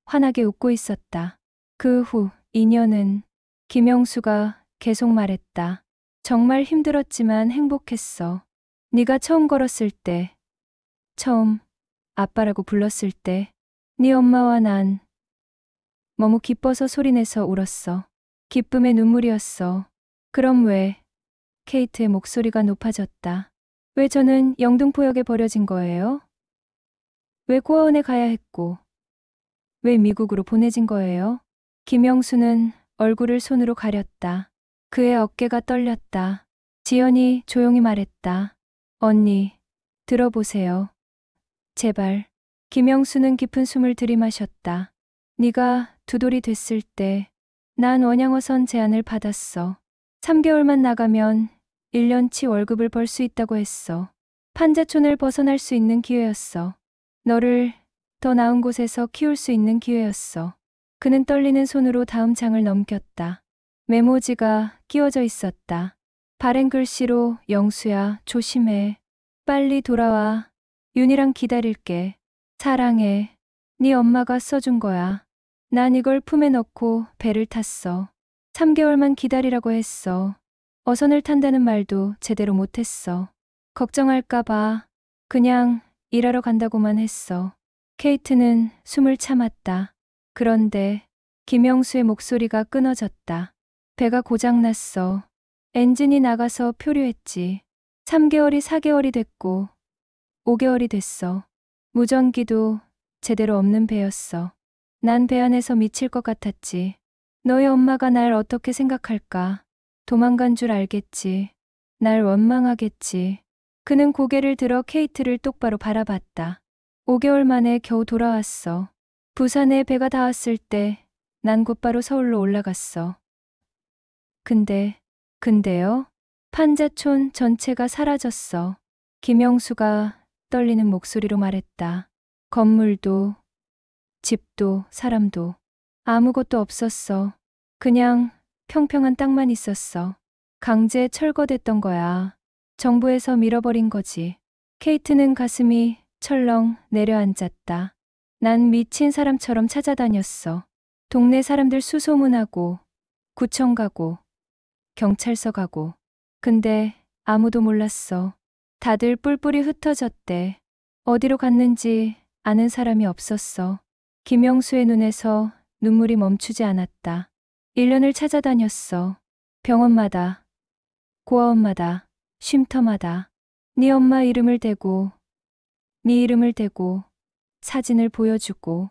환하게 웃고 있었다. 그 후 2년은 김영수가 계속 말했다. 정말 힘들었지만 행복했어. 네가 처음 걸었을 때, 처음 아빠라고 불렀을 때 네 엄마와 난 너무 기뻐서 소리내서 울었어. 기쁨의 눈물이었어. 그럼 왜? 케이트의 목소리가 높아졌다. 왜 저는 영등포역에 버려진 거예요? 왜 고아원에 가야 했고, 왜 미국으로 보내진 거예요? 김영수는 얼굴을 손으로 가렸다. 그의 어깨가 떨렸다. 지연이 조용히 말했다. 언니, 들어보세요. 제발. 김영수는 깊은 숨을 들이마셨다. 네가 두 돌이 됐을 때 난 원양어선 제안을 받았어. 3개월만 나가면 1년치 월급을 벌 수 있다고 했어. 판자촌을 벗어날 수 있는 기회였어. 너를 더 나은 곳에서 키울 수 있는 기회였어. 그는 떨리는 손으로 다음 장을 넘겼다. 메모지가 끼워져 있었다. 바른 글씨로 영수야, 조심해. 빨리 돌아와. 윤이랑 기다릴게. 사랑해. 네 엄마가 써준 거야. 난 이걸 품에 넣고 배를 탔어. 3개월만 기다리라고 했어. 어선을 탄다는 말도 제대로 못했어. 걱정할까봐 그냥 일하러 간다고만 했어. 케이트는 숨을 참았다. 그런데 김영수의 목소리가 끊어졌다. 배가 고장났어. 엔진이 나가서 표류했지. 3개월이 4개월이 됐고 5개월이 됐어. 무전기도 제대로 없는 배였어. 난 배 안에서 미칠 것 같았지. 너희 엄마가 날 어떻게 생각할까? 도망간 줄 알겠지. 날 원망하겠지. 그는 고개를 들어 케이트를 똑바로 바라봤다. 5개월 만에 겨우 돌아왔어. 부산에 배가 닿았을 때 난 곧바로 서울로 올라갔어. 근데요? 판자촌 전체가 사라졌어. 김영수가 떨리는 목소리로 말했다. 건물도, 집도, 사람도 아무것도 없었어. 그냥 평평한 땅만 있었어. 강제 철거됐던 거야. 정부에서 밀어버린 거지. 케이트는 가슴이 철렁 내려앉았다. 난 미친 사람처럼 찾아다녔어. 동네 사람들 수소문하고, 구청 가고, 경찰서 가고. 근데 아무도 몰랐어. 다들 뿔뿔이 흩어졌대. 어디로 갔는지 아는 사람이 없었어. 김영수의 눈에서 눈물이 멈추지 않았다. 1년을 찾아다녔어. 병원마다, 고아원마다, 쉼터마다. 네 엄마 이름을 대고, 네 이름을 대고, 사진을 보여주고.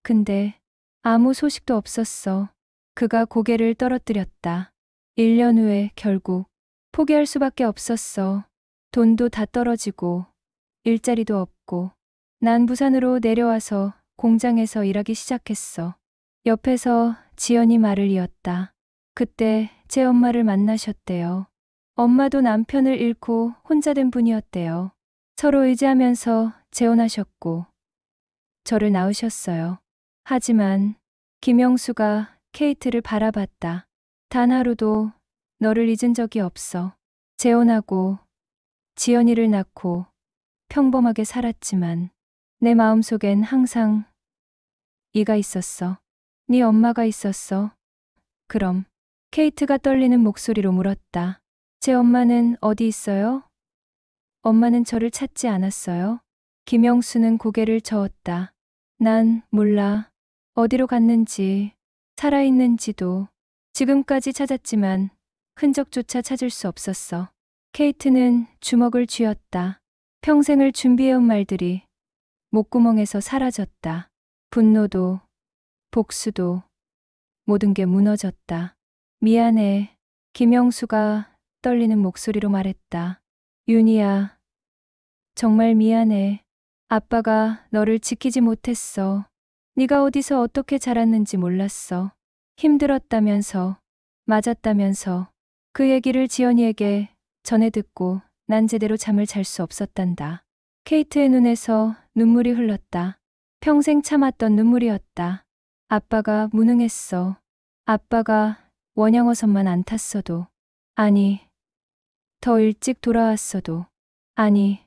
근데 아무 소식도 없었어. 그가 고개를 떨어뜨렸다. 1년 후에 결국 포기할 수밖에 없었어. 돈도 다 떨어지고 일자리도 없고. 난 부산으로 내려와서 공장에서 일하기 시작했어. 옆에서 지연이 말을 이었다. 그때 제 엄마를 만나셨대요. 엄마도 남편을 잃고 혼자 된 분이었대요. 서로 의지하면서 재혼하셨고 저를 낳으셨어요. 하지만 김영수가 케이트를 바라봤다. 단 하루도 너를 잊은 적이 없어. 재혼하고 지연이를 낳고 평범하게 살았지만 내 마음속엔 항상 네가 있었어. 네 엄마가 있었어. 그럼 케이트가 떨리는 목소리로 물었다. 제 엄마는 어디 있어요? 엄마는 저를 찾지 않았어요? 김영수는 고개를 저었다. 난 몰라. 어디로 갔는지, 살아있는지도 지금까지 찾았지만 흔적조차 찾을 수 없었어. 케이트는 주먹을 쥐었다. 평생을 준비해온 말들이 목구멍에서 사라졌다. 분노도, 복수도, 모든 게 무너졌다. 미안해. 김영수가 떨리는 목소리로 말했다. 윤희야, 정말 미안해. 아빠가 너를 지키지 못했어. 네가 어디서 어떻게 자랐는지 몰랐어. 힘들었다면서, 맞았다면서. 그 얘기를 지연이에게 전해 듣고 난 제대로 잠을 잘 수 없었단다. 케이트의 눈에서 눈물이 흘렀다. 평생 참았던 눈물이었다. 아빠가 무능했어. 아빠가 원양어선만 안 탔어도. 아니, 더 일찍 돌아왔어도. 아니,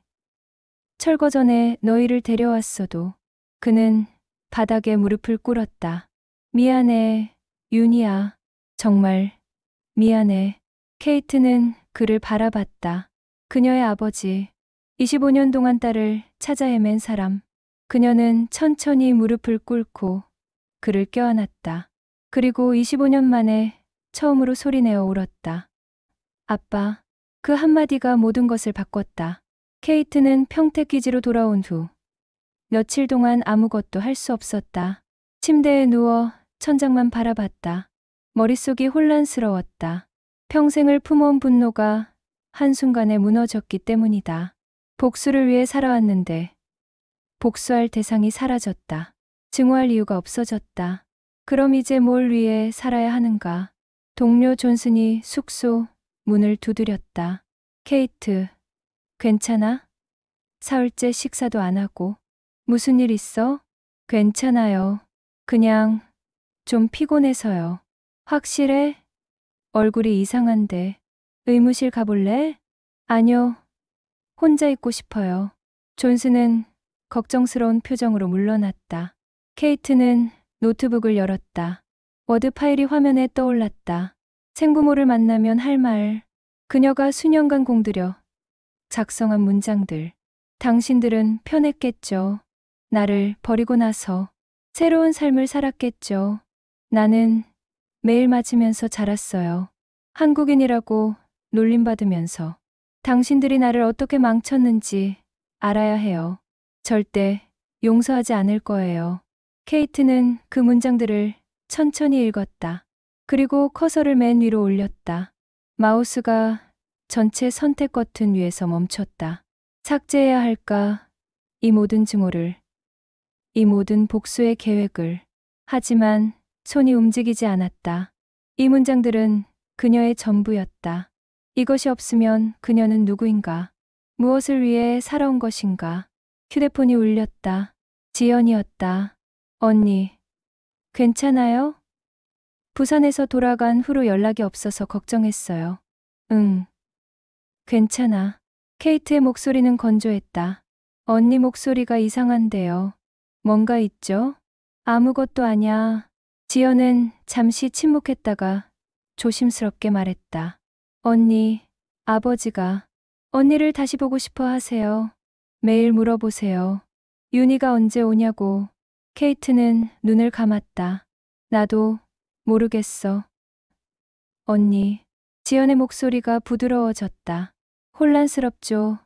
철거 전에 너희를 데려왔어도. 그는 바닥에 무릎을 꿇었다. 미안해, 윤희야. 정말 미안해. 케이트는 그를 바라봤다. 그녀의 아버지, 25년 동안 딸을 찾아 헤맨 사람. 그녀는 천천히 무릎을 꿇고 그를 껴안았다. 그리고 25년 만에 처음으로 소리내어 울었다. 아빠. 그 한마디가 모든 것을 바꿨다. 케이트는 평택기지로 돌아온 후 며칠 동안 아무것도 할 수 없었다. 침대에 누워 천장만 바라봤다. 머릿속이 혼란스러웠다. 평생을 품어온 분노가 한순간에 무너졌기 때문이다. 복수를 위해 살아왔는데 복수할 대상이 사라졌다. 증오할 이유가 없어졌다. 그럼 이제 뭘 위해 살아야 하는가? 동료 존슨이 숙소 문을 두드렸다. 케이트, 괜찮아? 사흘째 식사도 안 하고. 무슨 일 있어? 괜찮아요. 그냥 좀 피곤해서요. 확실해? 얼굴이 이상한데. 의무실 가볼래? 아니요. 혼자 있고 싶어요. 존슨은 걱정스러운 표정으로 물러났다. 케이트는 노트북을 열었다. 워드 파일이 화면에 떠올랐다. 생부모를 만나면 할 말. 그녀가 수년간 공들여 작성한 문장들. 당신들은 편했겠죠. 나를 버리고 나서 새로운 삶을 살았겠죠. 나는 매일 맞으면서 자랐어요. 한국인이라고 놀림받으면서. 당신들이 나를 어떻게 망쳤는지 알아야 해요. 절대 용서하지 않을 거예요. 케이트는 그 문장들을 천천히 읽었다. 그리고 커서를 맨 위로 올렸다. 마우스가 전체 선택 버튼 위에서 멈췄다. 삭제해야 할까? 이 모든 증오를, 이 모든 복수의 계획을. 하지만 손이 움직이지 않았다. 이 문장들은 그녀의 전부였다. 이것이 없으면 그녀는 누구인가? 무엇을 위해 살아온 것인가? 휴대폰이 울렸다. 지연이었다. 언니, 괜찮아요? 부산에서 돌아간 후로 연락이 없어서 걱정했어요. 응, 괜찮아. 케이트의 목소리는 건조했다. 언니 목소리가 이상한데요. 뭔가 있죠? 아무것도 아냐. 지연은 잠시 침묵했다가 조심스럽게 말했다. 언니, 아버지가 언니를 다시 보고 싶어 하세요. 매일 물어보세요. 윤희가 언제 오냐고. 케이트는 눈을 감았다. 나도 모르겠어. 언니. 지연의 목소리가 부드러워졌다. 혼란스럽죠.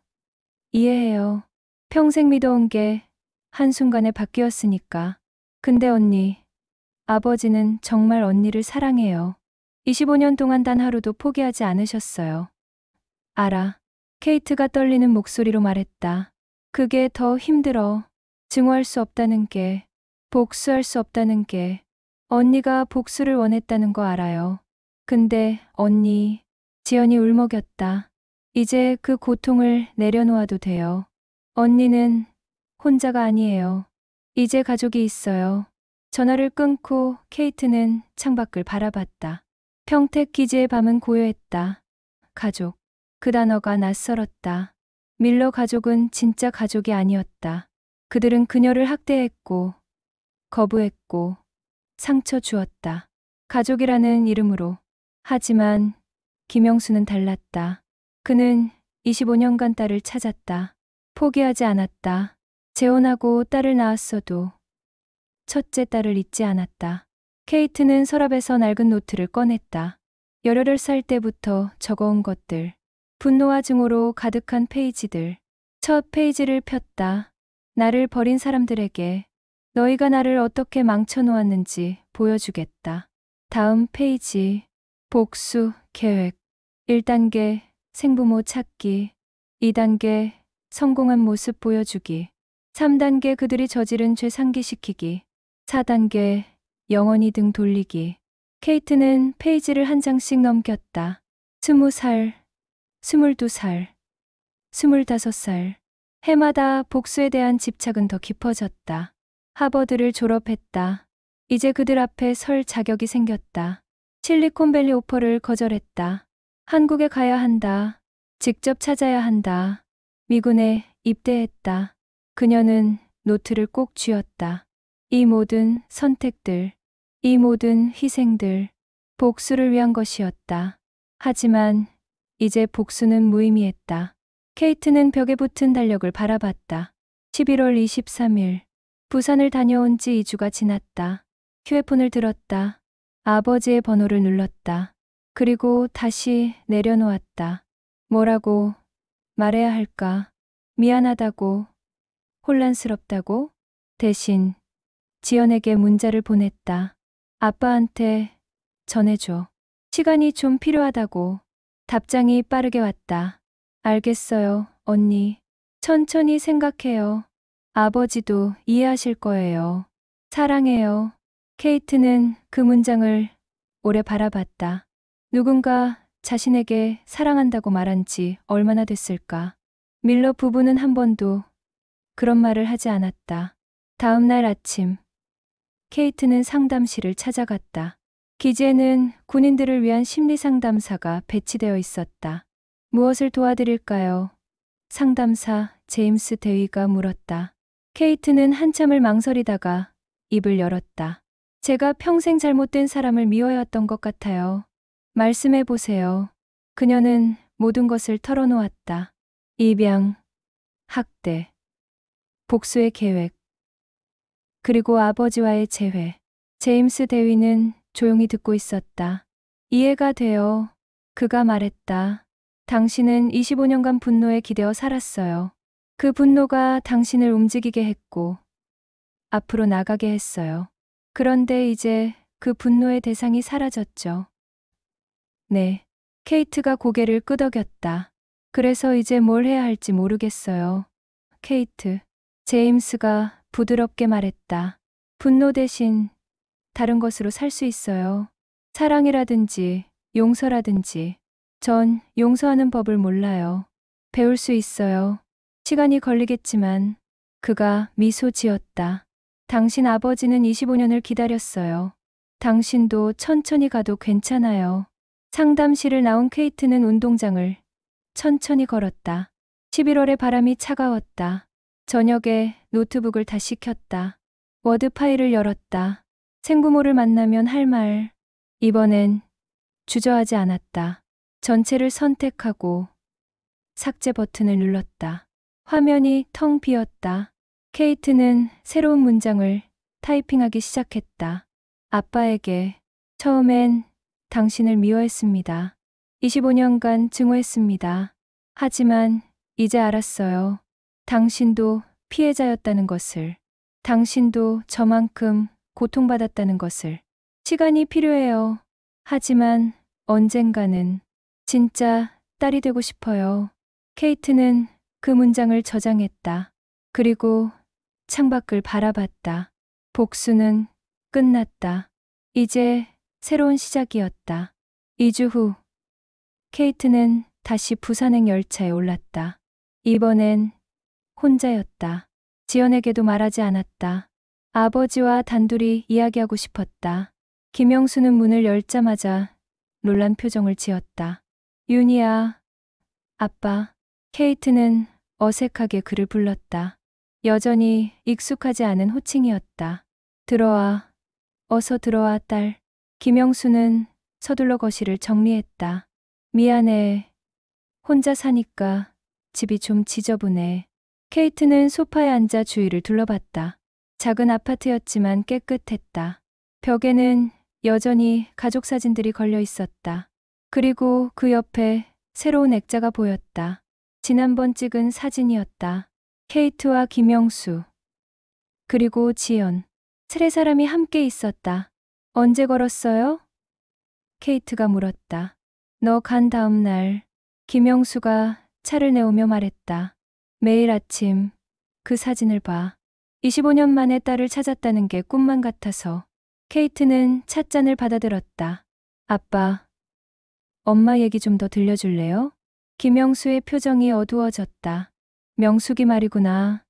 이해해요. 평생 믿어온 게 한순간에 바뀌었으니까. 근데 언니, 아버지는 정말 언니를 사랑해요. 25년 동안 단 하루도 포기하지 않으셨어요. 알아. 케이트가 떨리는 목소리로 말했다. 그게 더 힘들어. 증오할 수 없다는 게, 복수할 수 없다는 게. 언니가 복수를 원했다는 거 알아요. 근데 언니, 지연이 울먹였다. 이제 그 고통을 내려놓아도 돼요. 언니는 혼자가 아니에요. 이제 가족이 있어요. 전화를 끊고 케이트는 창밖을 바라봤다. 평택 기지의 밤은 고요했다. 가족. 그 단어가 낯설었다. 밀러 가족은 진짜 가족이 아니었다. 그들은 그녀를 학대했고, 거부했고, 상처 주었다. 가족이라는 이름으로. 하지만 김영수는 달랐다. 그는 25년간 딸을 찾았다. 포기하지 않았다. 재혼하고 딸을 낳았어도 첫째 딸을 잊지 않았다. 케이트는 서랍에서 낡은 노트를 꺼냈다. 18살 때부터 적어온 것들. 분노와 증오로 가득한 페이지들. 첫 페이지를 폈다. 나를 버린 사람들에게 너희가 나를 어떻게 망쳐놓았는지 보여주겠다. 다음 페이지. 복수 계획. 1단계 생부모 찾기. 2단계 성공한 모습 보여주기. 3단계 그들이 저지른 죄 상기시키기. 4단계 영원히 등 돌리기. 케이트는 페이지를 한 장씩 넘겼다. 20살, 22살, 25살. 해마다 복수에 대한 집착은 더 깊어졌다. 하버드를 졸업했다. 이제 그들 앞에 설 자격이 생겼다. 실리콘밸리 오퍼를 거절했다. 한국에 가야 한다. 직접 찾아야 한다. 미군에 입대했다. 그녀는 노트를 꼭 쥐었다. 이 모든 선택들, 이 모든 희생들, 복수를 위한 것이었다. 하지만 이제 복수는 무의미했다. 케이트는 벽에 붙은 달력을 바라봤다. 11월 23일. 부산을 다녀온 지 2주가 지났다. 휴대폰을 들었다. 아버지의 번호를 눌렀다. 그리고 다시 내려놓았다. 뭐라고 말해야 할까? 미안하다고, 혼란스럽다고? 대신 지연에게 문자를 보냈다. 아빠한테 전해줘. 시간이 좀 필요하다고. 답장이 빠르게 왔다. 알겠어요, 언니. 천천히 생각해요. 아버지도 이해하실 거예요. 사랑해요. 케이트는 그 문장을 오래 바라봤다. 누군가 자신에게 사랑한다고 말한 지 얼마나 됐을까? 밀러 부부는 한 번도 그런 말을 하지 않았다. 다음 날 아침, 케이트는 상담실을 찾아갔다. 기지에는 군인들을 위한 심리 상담사가 배치되어 있었다. 무엇을 도와드릴까요? 상담사 제임스 대위가 물었다. 케이트는 한참을 망설이다가 입을 열었다. 제가 평생 잘못된 사람을 미워해왔던 것 같아요. 말씀해 보세요. 그녀는 모든 것을 털어놓았다. 입양, 학대, 복수의 계획, 그리고 아버지와의 재회. 제임스 대위는 조용히 듣고 있었다. 이해가 돼요. 그가 말했다. 당신은 25년간 분노에 기대어 살았어요. 그 분노가 당신을 움직이게 했고 앞으로 나가게 했어요. 그런데 이제 그 분노의 대상이 사라졌죠. 네. 케이트가 고개를 끄덕였다. 그래서 이제 뭘 해야 할지 모르겠어요. 케이트. 제임스가 부드럽게 말했다. 분노 대신 다른 것으로 살 수 있어요. 사랑이라든지 용서라든지. 전 용서하는 법을 몰라요. 배울 수 있어요. 시간이 걸리겠지만. 그가 미소 지었다. 당신 아버지는 25년을 기다렸어요. 당신도 천천히 가도 괜찮아요. 상담실을 나온 케이트는 운동장을 천천히 걸었다. 11월의 바람이 차가웠다. 저녁에 노트북을 다시 켰다. 워드 파일을 열었다. 생부모를 만나면 할 말. 이번엔 주저하지 않았다. 전체를 선택하고 삭제 버튼을 눌렀다. 화면이 텅 비었다. 케이트는 새로운 문장을 타이핑하기 시작했다. 아빠에게 처음엔 당신을 미워했습니다. 25년간 증오했습니다. 하지만 이제 알았어요. 당신도 피해자였다는 것을. 당신도 저만큼 고통받았다는 것을. 시간이 필요해요. 하지만 언젠가는 진짜 딸이 되고 싶어요. 케이트는 그 문장을 저장했다. 그리고 창밖을 바라봤다. 복수는 끝났다. 이제 새로운 시작이었다. 2주 후, 케이트는 다시 부산행 열차에 올랐다. 이번엔 혼자였다. 지연에게도 말하지 않았다. 아버지와 단둘이 이야기하고 싶었다. 김영수는 문을 열자마자 놀란 표정을 지었다. 윤희야, 아빠. 케이트는 어색하게 그를 불렀다. 여전히 익숙하지 않은 호칭이었다. 들어와. 어서 들어와, 딸. 김영수는 서둘러 거실을 정리했다. 미안해. 혼자 사니까 집이 좀 지저분해. 케이트는 소파에 앉아 주위를 둘러봤다. 작은 아파트였지만 깨끗했다. 벽에는 여전히 가족 사진들이 걸려 있었다. 그리고 그 옆에 새로운 액자가 보였다. 지난번 찍은 사진이었다. 케이트와 김영수, 그리고 지연. 세 사람이 함께 있었다. 언제 걸었어요? 케이트가 물었다. 너 간 다음 날. 김영수가 차를 내오며 말했다. 매일 아침 그 사진을 봐. 25년 만에 딸을 찾았다는 게 꿈만 같아서. 케이트는 찻잔을 받아들었다. 아빠, 엄마 얘기 좀 더 들려줄래요? 김영수의 표정이 어두워졌다. 명숙이 말이구나.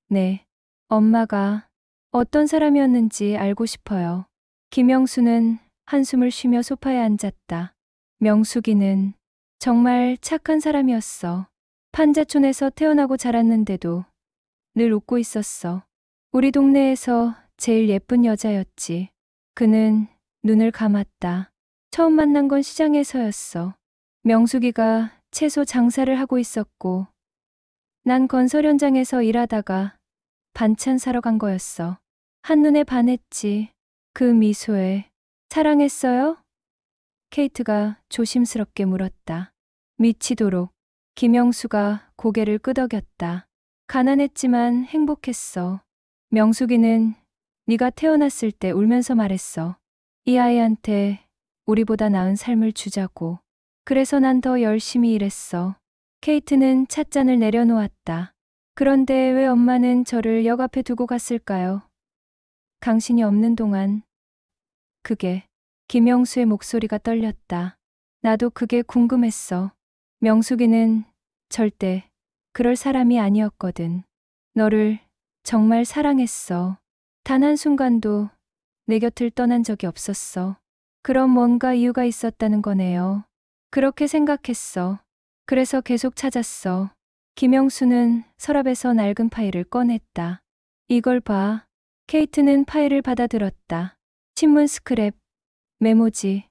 네, 엄마가 어떤 사람이었는지 알고 싶어요. 김영수는 한숨을 쉬며 소파에 앉았다. 명숙이는 정말 착한 사람이었어. 판자촌에서 태어나고 자랐는데도 늘 웃고 있었어. 우리 동네에서 제일 예쁜 여자였지. 그는 눈을 감았다. 처음 만난 건 시장에서였어. 명숙이가 채소 장사를 하고 있었고, 난 건설 현장에서 일하다가 반찬 사러 간 거였어. 한눈에 반했지. 그 미소에. 사랑했어요? 케이트가 조심스럽게 물었다. 미치도록. 김영수가 고개를 끄덕였다. 가난했지만 행복했어. 명숙이는 네가 태어났을 때 울면서 말했어. 이 아이한테 우리보다 나은 삶을 주자고. 그래서 난 더 열심히 일했어. 케이트는 찻잔을 내려놓았다. 그런데 왜 엄마는 저를 역 앞에 두고 갔을까요? 당신이 없는 동안. 그게. 김영수의 목소리가 떨렸다. 나도 그게 궁금했어. 명숙이는 절대 그럴 사람이 아니었거든. 너를 정말 사랑했어. 단 한순간도 내 곁을 떠난 적이 없었어. 그럼 뭔가 이유가 있었다는 거네요. 그렇게 생각했어. 그래서 계속 찾았어. 김영수는 서랍에서 낡은 파일을 꺼냈다. 이걸 봐. 케이트는 파일을 받아들었다. 신문 스크랩, 메모지,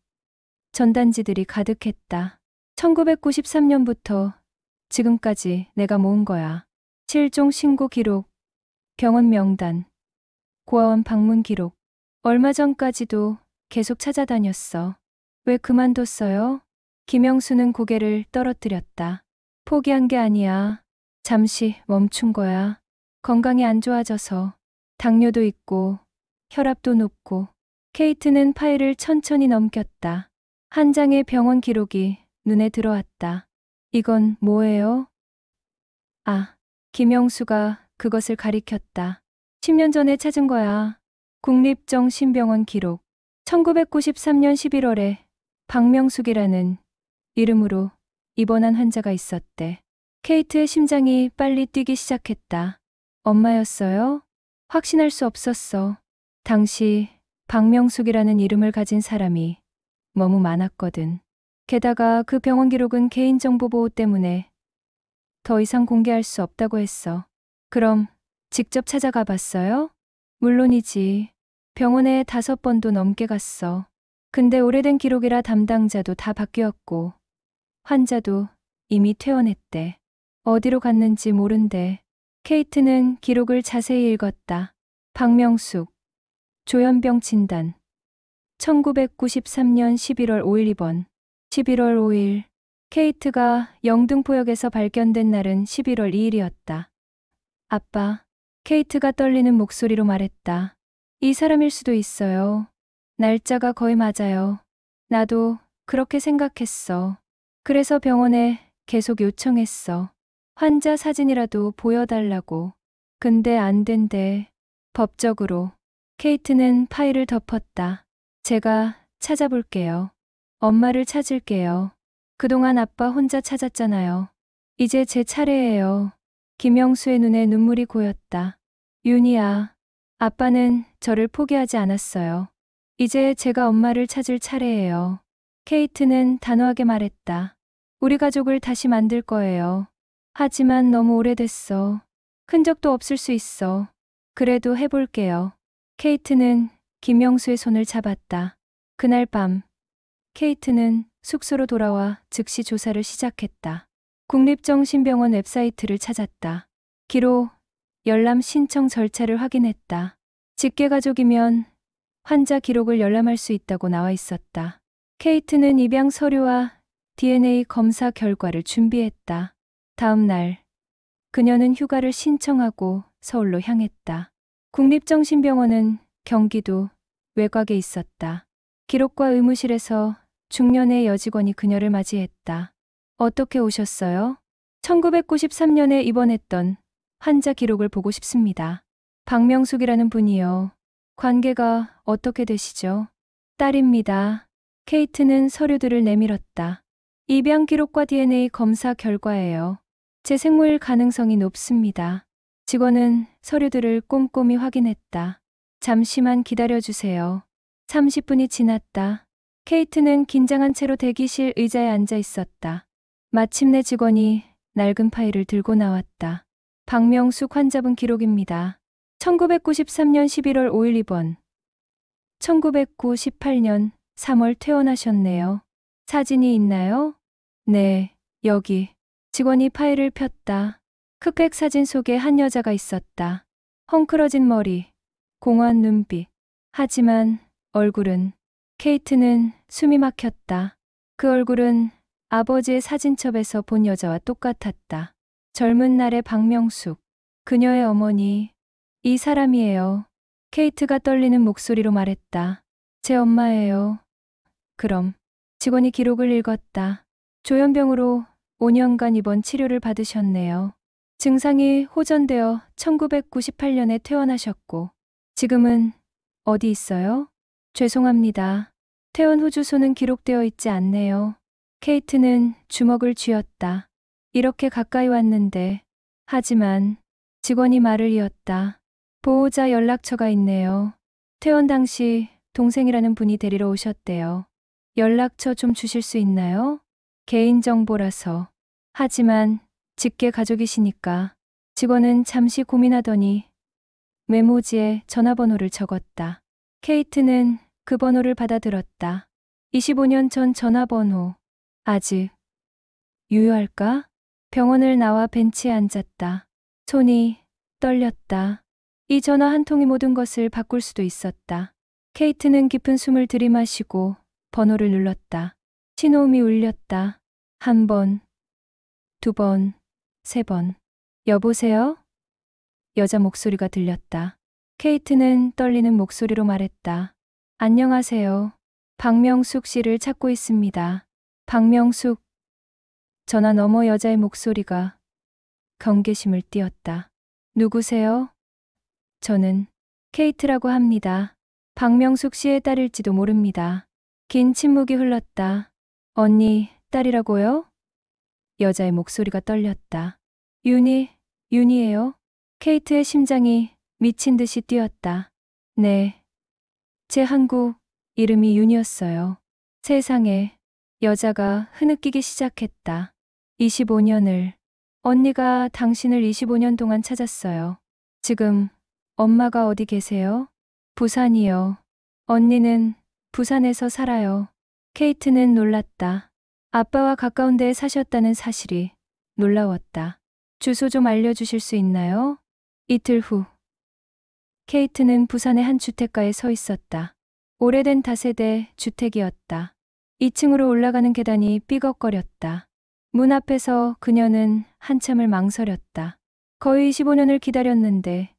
전단지들이 가득했다. 1993년부터 지금까지 내가 모은 거야. 실종 신고 기록, 병원 명단, 고아원 방문 기록. 얼마 전까지도 계속 찾아다녔어. 왜 그만뒀어요? 김영수는 고개를 떨어뜨렸다. 포기한 게 아니야. 잠시 멈춘 거야. 건강이 안 좋아져서 당뇨도 있고 혈압도 높고. 케이트는 파일을 천천히 넘겼다. 한 장의 병원 기록이 눈에 들어왔다. 이건 뭐예요? 아, 김영수가 그것을 가리켰다. 10년 전에 찾은 거야. 국립정신병원 기록. 1993년 11월에 박명숙이라는 이름으로 입원한 환자가 있었대. 케이트의 심장이 빨리 뛰기 시작했다. 엄마였어요? 확신할 수 없었어. 당시 박명숙이라는 이름을 가진 사람이 너무 많았거든. 게다가 그 병원 기록은 개인정보 보호 때문에 더 이상 공개할 수 없다고 했어. 그럼 직접 찾아가 봤어요? 물론이지. 병원에 5번도 넘게 갔어. 근데 오래된 기록이라 담당자도 다 바뀌었고 환자도 이미 퇴원했대. 어디로 갔는지 모른대. 케이트는 기록을 자세히 읽었다. 박명숙, 조현병 진단. 1993년 11월 5일 입원. 11월 5일. 케이트가 영등포역에서 발견된 날은 11월 2일이었다. 아빠, 케이트가 떨리는 목소리로 말했다. 이 사람일 수도 있어요. 날짜가 거의 맞아요. 나도 그렇게 생각했어. 그래서 병원에 계속 요청했어. 환자 사진이라도 보여달라고. 근데 안 된대. 법적으로. 케이트는 파일을 덮었다. 제가 찾아볼게요. 엄마를 찾을게요. 그동안 아빠 혼자 찾았잖아요. 이제 제 차례예요. 김영수의 눈에 눈물이 고였다. 윤희야, 아빠는 저를 포기하지 않았어요. 이제 제가 엄마를 찾을 차례예요. 케이트는 단호하게 말했다. 우리 가족을 다시 만들 거예요. 하지만 너무 오래됐어. 흔적도 없을 수 있어. 그래도 해볼게요. 케이트는 김영수의 손을 잡았다. 그날 밤, 케이트는 숙소로 돌아와 즉시 조사를 시작했다. 국립정신병원 웹사이트를 찾았다. 기록, 열람 신청 절차를 확인했다. 직계가족이면 환자 기록을 열람할 수 있다고 나와 있었다. 케이트는 입양 서류와 DNA 검사 결과를 준비했다. 다음 날, 그녀는 휴가를 신청하고 서울로 향했다. 국립정신병원은 경기도 외곽에 있었다. 기록과 의무실에서 중년의 여직원이 그녀를 맞이했다. 어떻게 오셨어요? 1993년에 입원했던 환자 기록을 보고 싶습니다. 박명숙이라는 분이요. 관계가 어떻게 되시죠? 딸입니다. 케이트는 서류들을 내밀었다. 입양 기록과 DNA 검사 결과예요. 재생모일 가능성이 높습니다. 직원은 서류들을 꼼꼼히 확인했다. 잠시만 기다려주세요. 30분이 지났다. 케이트는 긴장한 채로 대기실 의자에 앉아 있었다. 마침내 직원이 낡은 파일을 들고 나왔다. 박명숙 환자분 기록입니다. 1993년 11월 5일 입원. 1998년 3월 퇴원하셨네요. 사진이 있나요? 네, 여기. 직원이 파일을 폈다. 흑백 사진 속에 한 여자가 있었다. 헝클어진 머리, 공허한 눈빛. 하지만 얼굴은, 케이트는 숨이 막혔다. 그 얼굴은 아버지의 사진첩에서 본 여자와 똑같았다. 젊은 날의 박명숙, 그녀의 어머니. 이 사람이에요. 케이트가 떨리는 목소리로 말했다. 제 엄마예요. 그럼. 직원이 기록을 읽었다. 조현병으로 5년간 입원 치료를 받으셨네요. 증상이 호전되어 1998년에 퇴원하셨고, 지금은 어디 있어요? 죄송합니다. 퇴원 후 주소는 기록되어 있지 않네요. 케이트는 주먹을 쥐었다. 이렇게 가까이 왔는데, 하지만 직원이 말을 이었다. 보호자 연락처가 있네요. 퇴원 당시 동생이라는 분이 데리러 오셨대요. 연락처 좀 주실 수 있나요? 개인정보라서. 하지만 직계 가족이시니까. 직원은 잠시 고민하더니 메모지에 전화번호를 적었다. 케이트는 그 번호를 받아들었다. 25년 전 전화번호. 아직 유효할까? 병원을 나와 벤치에 앉았다. 손이 떨렸다. 이 전화 한 통이 모든 것을 바꿀 수도 있었다. 케이트는 깊은 숨을 들이마시고 번호를 눌렀다. 신호음이 울렸다. 한 번, 두 번, 세 번. 여보세요? 여자 목소리가 들렸다. 케이트는 떨리는 목소리로 말했다. 안녕하세요. 박명숙 씨를 찾고 있습니다. 박명숙. 전화 너머 여자의 목소리가 경계심을 띄었다. 누구세요? 저는 케이트라고 합니다. 박명숙 씨의 딸일지도 모릅니다. 긴 침묵이 흘렀다. 언니, 딸이라고요? 여자의 목소리가 떨렸다. 윤이에요? 케이트의 심장이 미친 듯이 뛰었다. 네. 제 한국 이름이 윤이었어요. 세상에, 여자가 흐느끼기 시작했다. 25년을. 언니가 당신을 25년 동안 찾았어요. 지금 엄마가 어디 계세요? 부산이요. 언니는 부산에서 살아요. 케이트는 놀랐다. 아빠와 가까운 데에 사셨다는 사실이 놀라웠다. 주소 좀 알려주실 수 있나요? 이틀 후. 케이트는 부산의 한 주택가에 서 있었다. 오래된 다세대 주택이었다. 2층으로 올라가는 계단이 삐걱거렸다. 문 앞에서 그녀는 한참을 망설였다. 거의 25년을 기다렸는데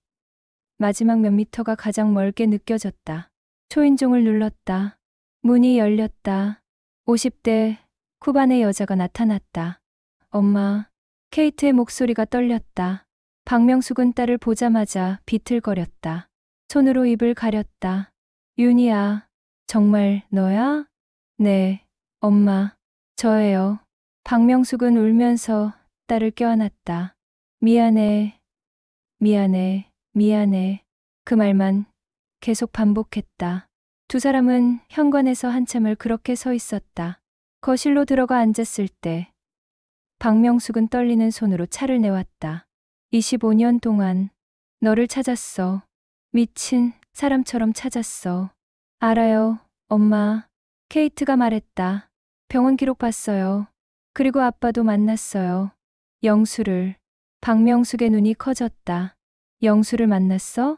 마지막 몇 미터가 가장 멀게 느껴졌다. 초인종을 눌렀다. 문이 열렸다. 50대 후반의 여자가 나타났다. 엄마. 케이트의 목소리가 떨렸다. 박명숙은 딸을 보자마자 비틀거렸다. 손으로 입을 가렸다. 윤이야, 정말 너야? 네, 엄마, 저예요. 박명숙은 울면서 딸을 껴안았다. 미안해, 미안해, 미안해. 그 말만 계속 반복했다. 두 사람은 현관에서 한참을 그렇게 서 있었다. 거실로 들어가 앉았을 때 박명숙은 떨리는 손으로 차를 내왔다. 25년 동안 너를 찾았어. 미친 사람처럼 찾았어. 알아요, 엄마. 케이트가 말했다. 병원 기록 봤어요. 그리고 아빠도 만났어요. 영수를. 박명숙의 눈이 커졌다. 영수를 만났어?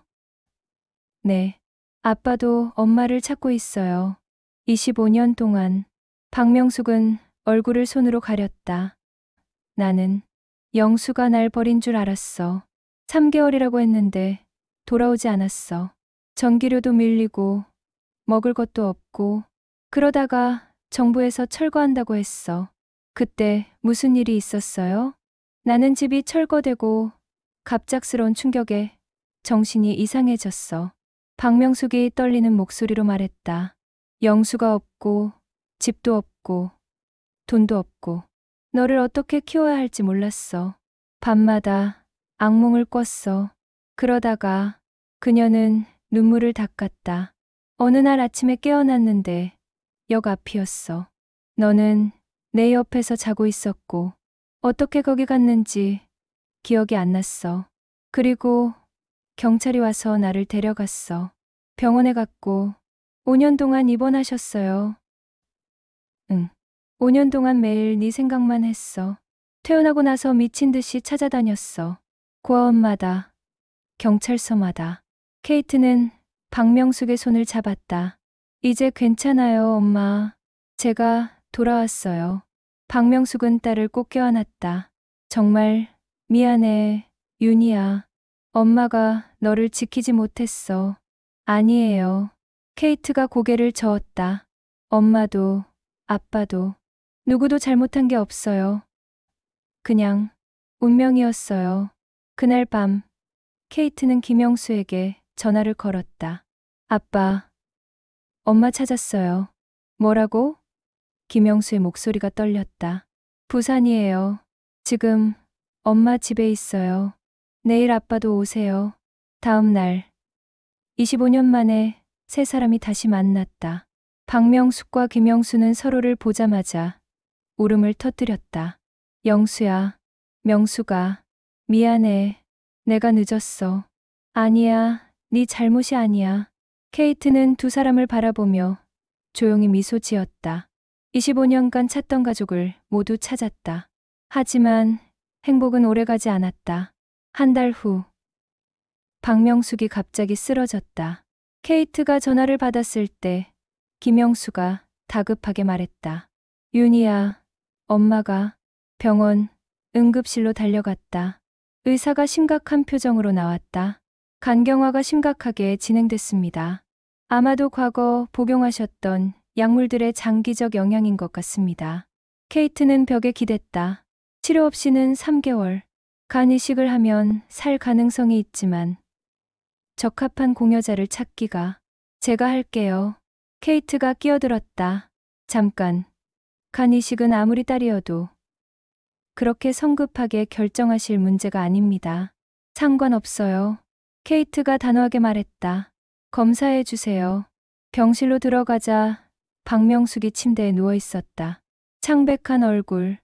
네. 아빠도 엄마를 찾고 있어요. 25년 동안. 박명숙은 얼굴을 손으로 가렸다. 나는 영수가 날 버린 줄 알았어. 3개월이라고 했는데 돌아오지 않았어. 전기료도 밀리고 먹을 것도 없고 그러다가 정부에서 철거한다고 했어. 그때 무슨 일이 있었어요? 나는 집이 철거되고 갑작스러운 충격에 정신이 이상해졌어. 박명숙이 떨리는 목소리로 말했다. 영수가 없고 집도 없고 돈도 없고 너를 어떻게 키워야 할지 몰랐어. 밤마다 악몽을 꿨어. 그러다가 그녀는 눈물을 닦았다. 어느 날 아침에 깨어났는데 역 앞이었어. 너는 내 옆에서 자고 있었고 어떻게 거기 갔는지 기억이 안 났어. 그리고 경찰이 와서 나를 데려갔어. 병원에 갔고 5년 동안 입원하셨어요. 응. 5년 동안 매일 네 생각만 했어. 퇴원하고 나서 미친 듯이 찾아다녔어. 고아원마다, 경찰서마다. 케이트는 박명숙의 손을 잡았다. 이제 괜찮아요, 엄마. 제가 돌아왔어요. 박명숙은 딸을 꼭 껴안았다. 정말 미안해, 윤희야. 엄마가 너를 지키지 못했어. 아니에요. 케이트가 고개를 저었다. 엄마도, 아빠도, 누구도 잘못한 게 없어요. 그냥 운명이었어요. 그날 밤, 케이트는 김영수에게 전화를 걸었다. 아빠, 엄마 찾았어요. 뭐라고? 김영수의 목소리가 떨렸다. 부산이에요. 지금 엄마 집에 있어요. 내일 아빠도 오세요. 다음 날, 25년 만에 세 사람이 다시 만났다. 박명숙과 김영수는 서로를 보자마자 울음을 터뜨렸다. 영수야, 명수가, 미안해. 내가 늦었어. 아니야, 네 잘못이 아니야. 케이트는 두 사람을 바라보며 조용히 미소 지었다. 25년간 찾던 가족을 모두 찾았다. 하지만 행복은 오래가지 않았다. 한 달 후, 박명숙이 갑자기 쓰러졌다. 케이트가 전화를 받았을 때 김영수가 다급하게 말했다. 윤희야, 엄마가 병원 응급실로 달려갔다. 의사가 심각한 표정으로 나왔다. 간경화가 심각하게 진행됐습니다. 아마도 과거 복용하셨던 약물들의 장기적 영향인 것 같습니다. 케이트는 벽에 기댔다. 치료 없이는 3개월. 간 이식을 하면 살 가능성이 있지만 적합한 공여자를 찾기가. 제가 할게요. 케이트가 끼어들었다. 잠깐. 간 이식은 아무리 딸이어도 그렇게 성급하게 결정하실 문제가 아닙니다. 상관없어요. 케이트가 단호하게 말했다. 검사해 주세요. 병실로 들어가자 박명숙이 침대에 누워 있었다. 창백한 얼굴.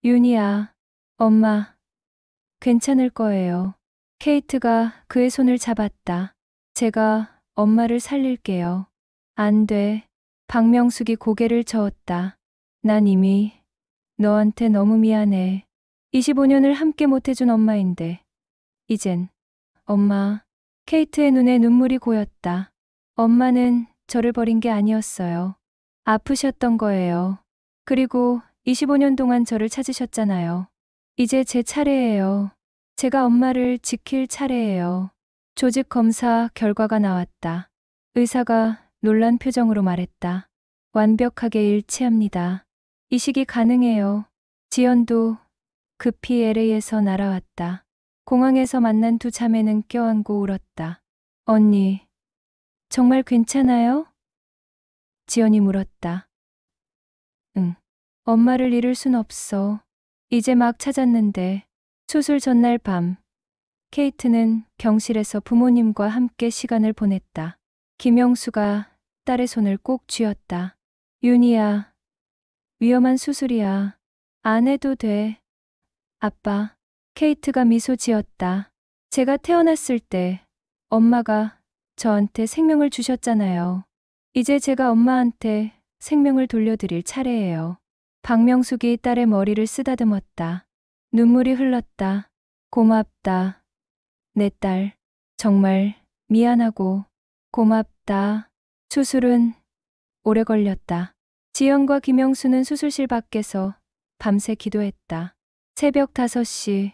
윤희야, 엄마, 괜찮을 거예요. 케이트가 그의 손을 잡았다. 제가 엄마를 살릴게요. 안 돼. 박명숙이 고개를 저었다. 난 이미 너한테 너무 미안해. 25년을 함께 못해준 엄마인데. 이젠 엄마. 케이트의 눈에 눈물이 고였다. 엄마는 저를 버린 게 아니었어요. 아프셨던 거예요. 그리고 25년 동안 저를 찾으셨잖아요. 이제 제 차례예요. 제가 엄마를 지킬 차례예요. 조직 검사 결과가 나왔다. 의사가 놀란 표정으로 말했다. 완벽하게 일치합니다. 이식이 가능해요. 지연도 급히 LA에서 날아왔다. 공항에서 만난 두 자매는 껴안고 울었다. 언니, 정말 괜찮아요? 지연이 물었다. 응. 엄마를 잃을 순 없어. 이제 막 찾았는데. 수술 전날 밤, 케이트는 병실에서 부모님과 함께 시간을 보냈다. 김영수가 딸의 손을 꼭 쥐었다. 윤희야, 위험한 수술이야. 안 해도 돼. 아빠, 케이트가 미소 지었다. 제가 태어났을 때 엄마가 저한테 생명을 주셨잖아요. 이제 제가 엄마한테 생명을 돌려드릴 차례예요. 박명숙이 딸의 머리를 쓰다듬었다. 눈물이 흘렀다. 고맙다. 내 딸. 정말 미안하고 고맙다. 수술은 오래 걸렸다. 지연과 김영수는 수술실 밖에서 밤새 기도했다. 새벽 5시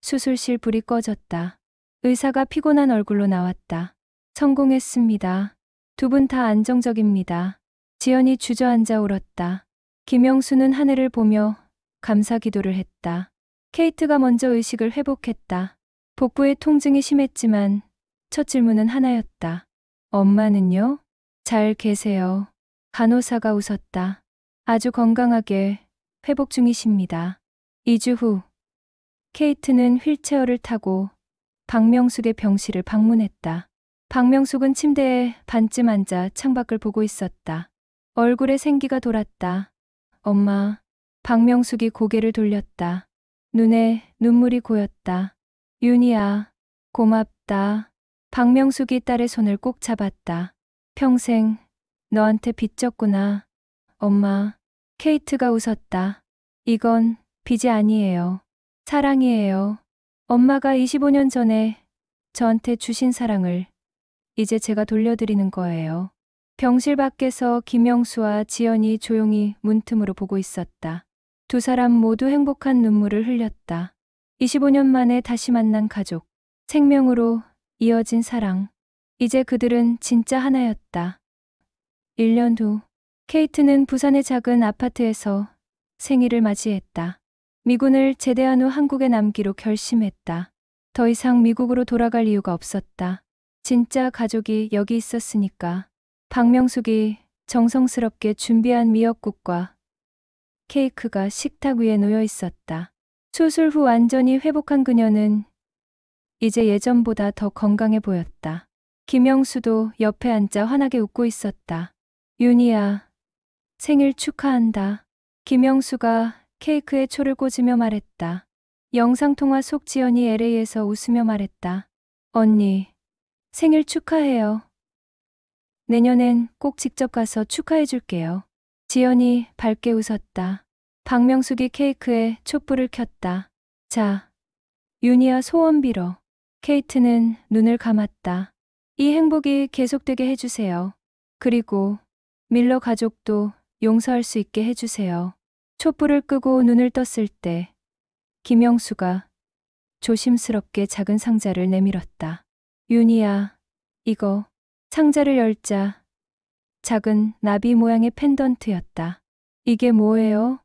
수술실 불이 꺼졌다. 의사가 피곤한 얼굴로 나왔다. 성공했습니다. 두 분 다 안정적입니다. 지연이 주저앉아 울었다. 김영수는 하늘을 보며 감사 기도를 했다. 케이트가 먼저 의식을 회복했다. 복부의 통증이 심했지만 첫 질문은 하나였다. 엄마는요? 잘 계세요. 간호사가 웃었다. 아주 건강하게 회복 중이십니다. 2주 후, 케이트는 휠체어를 타고 박명숙의 병실을 방문했다. 박명숙은 침대에 반쯤 앉아 창밖을 보고 있었다. 얼굴에 생기가 돌았다. 엄마. 박명숙이 고개를 돌렸다. 눈에 눈물이 고였다. 윤희야, 고맙다. 박명숙이 딸의 손을 꼭 잡았다. 평생 너한테 빚졌구나. 엄마. 케이트가 웃었다. 이건 빚이 아니에요. 사랑이에요. 엄마가 25년 전에 저한테 주신 사랑을 이제 제가 돌려드리는 거예요. 병실 밖에서 김영수와 지연이 조용히 문틈으로 보고 있었다. 두 사람 모두 행복한 눈물을 흘렸다. 25년 만에 다시 만난 가족, 생명으로 이어진 사랑. 이제 그들은 진짜 하나였다. 1년 후, 케이트는 부산의 작은 아파트에서 생일을 맞이했다. 미군을 제대한 후 한국에 남기로 결심했다. 더 이상 미국으로 돌아갈 이유가 없었다. 진짜 가족이 여기 있었으니까. 박명숙이 정성스럽게 준비한 미역국과 케이크가 식탁 위에 놓여 있었다. 수술 후 완전히 회복한 그녀는 이제 예전보다 더 건강해 보였다. 김영수도 옆에 앉아 환하게 웃고 있었다. 윤희야, 생일 축하한다. 김영수가 케이크에 초를 꽂으며 말했다. 영상통화 속 지연이 LA에서 웃으며 말했다. 언니, 생일 축하해요. 내년엔 꼭 직접 가서 축하해줄게요. 지연이 밝게 웃었다. 박명숙이 케이크에 촛불을 켰다. 자, 윤희야 소원 빌어. 케이트는 눈을 감았다. 이 행복이 계속되게 해주세요. 그리고 밀러 가족도 용서할 수 있게 해주세요. 촛불을 끄고 눈을 떴을 때 김영수가 조심스럽게 작은 상자를 내밀었다. 윤희야, 이거. 상자를 열자 작은 나비 모양의 펜던트였다. 이게 뭐예요?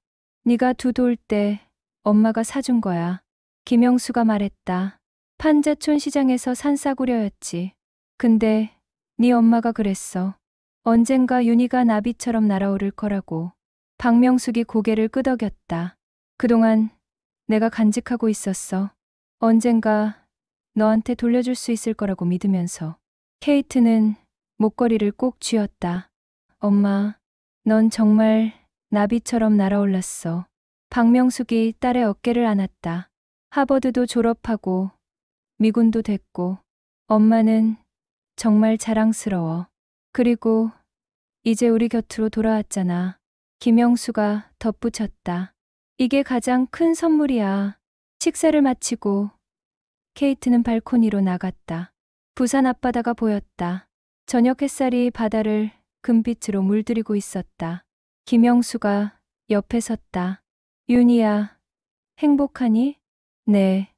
네가 두 돌 때 엄마가 사준 거야. 김영수가 말했다. 판자촌 시장에서 산 싸구려였지. 근데 네 엄마가 그랬어. 언젠가 윤희가 나비처럼 날아오를 거라고. 박명숙이 고개를 끄덕였다. 그동안 내가 간직하고 있었어. 언젠가 너한테 돌려줄 수 있을 거라고 믿으면서. 케이트는 목걸이를 꼭 쥐었다. 엄마, 넌 정말 나비처럼 날아올랐어. 박명숙이 딸의 어깨를 안았다. 하버드도 졸업하고 미군도 됐고 엄마는 정말 자랑스러워. 그리고 이제 우리 곁으로 돌아왔잖아. 김영수가 덧붙였다. 이게 가장 큰 선물이야. 식사를 마치고 케이트는 발코니로 나갔다. 부산 앞바다가 보였다. 저녁 햇살이 바다를 금빛으로 물들이고 있었다. 김영수가 옆에 섰다. 윤희야, 행복하니? 네,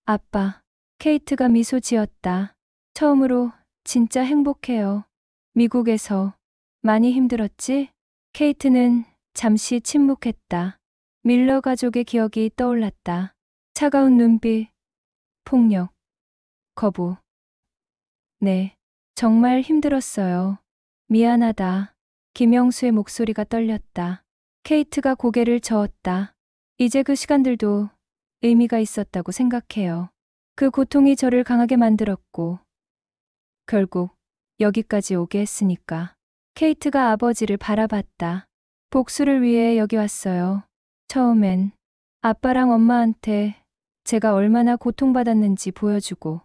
아빠. 케이트가 미소 지었다. 처음으로 진짜 행복해요. 미국에서 많이 힘들었지? 케이트는 잠시 침묵했다. 밀러 가족의 기억이 떠올랐다. 차가운 눈빛, 폭력, 거부. 네, 정말 힘들었어요. 미안하다. 김영수의 목소리가 떨렸다. 케이트가 고개를 저었다. 이제 그 시간들도 의미가 있었다고 생각해요. 그 고통이 저를 강하게 만들었고, 결국 여기까지 오게 했으니까. 케이트가 아버지를 바라봤다. 복수를 위해 여기 왔어요. 처음엔 아빠랑 엄마한테 제가 얼마나 고통받았는지 보여주고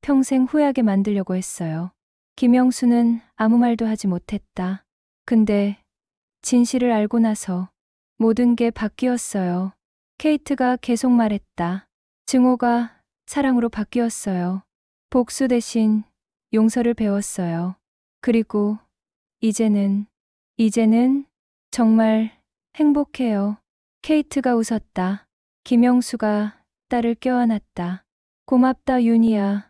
평생 후회하게 만들려고 했어요. 김영수는 아무 말도 하지 못했다. 근데 진실을 알고 나서 모든 게 바뀌었어요. 케이트가 계속 말했다. 증오가 사랑으로 바뀌었어요. 복수 대신 용서를 배웠어요. 그리고 이제는 정말 행복해요. 케이트가 웃었다. 김영수가 딸을 껴안았다. 고맙다 윤희야.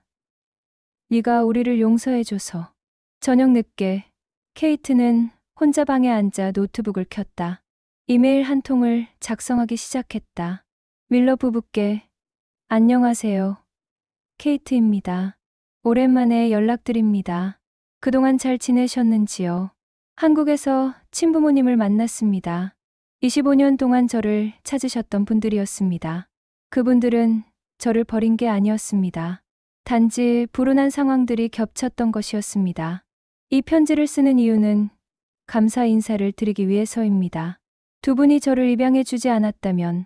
네가 우리를 용서해줘서. 저녁 늦게 케이트는 혼자 방에 앉아 노트북을 켰다. 이메일 한 통을 작성하기 시작했다. 밀러 부부께 안녕하세요. 케이트입니다. 오랜만에 연락드립니다. 그동안 잘 지내셨는지요? 한국에서 친부모님을 만났습니다. 25년 동안 저를 찾으셨던 분들이었습니다. 그분들은 저를 버린 게 아니었습니다. 단지 불운한 상황들이 겹쳤던 것이었습니다. 이 편지를 쓰는 이유는 감사 인사를 드리기 위해서입니다. 두 분이 저를 입양해 주지 않았다면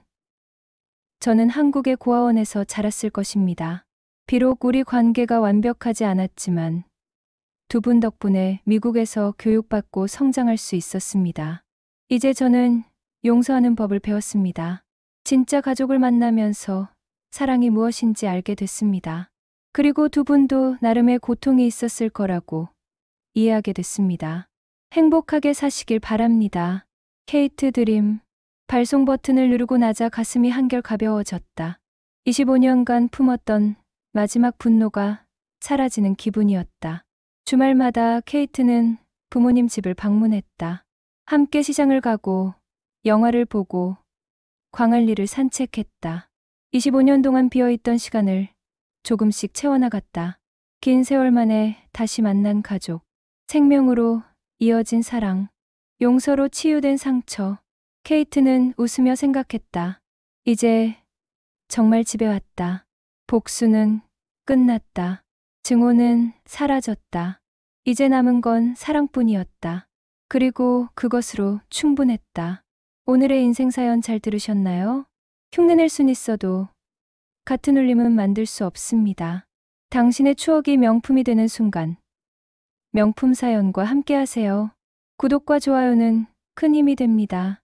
저는 한국의 고아원에서 자랐을 것입니다. 비록 우리 관계가 완벽하지 않았지만 두 분 덕분에 미국에서 교육받고 성장할 수 있었습니다. 이제 저는 용서하는 법을 배웠습니다. 진짜 가족을 만나면서 사랑이 무엇인지 알게 됐습니다. 그리고 두 분도 나름의 고통이 있었을 거라고 이해하게 됐습니다. 행복하게 사시길 바랍니다. 케이트 드림. 발송 버튼을 누르고 나자 가슴이 한결 가벼워졌다. 25년간 품었던 마지막 분노가 사라지는 기분이었다. 주말마다 케이트는 부모님 집을 방문했다. 함께 시장을 가고 영화를 보고 광안리를 산책했다. 25년 동안 비어있던 시간을 조금씩 채워나갔다. 긴 세월 만에 다시 만난 가족, 생명으로 이어진 사랑, 용서로 치유된 상처. 케이트는 웃으며 생각했다. 이제 정말 집에 왔다. 복수는 끝났다. 증오는 사라졌다. 이제 남은 건 사랑뿐이었다. 그리고 그것으로 충분했다. 오늘의 인생사연 잘 들으셨나요? 흉내낼 순 있어도 같은 울림은 만들 수 없습니다. 당신의 추억이 명품이 되는 순간, 명품 사연과 함께하세요. 구독과 좋아요는 큰 힘이 됩니다.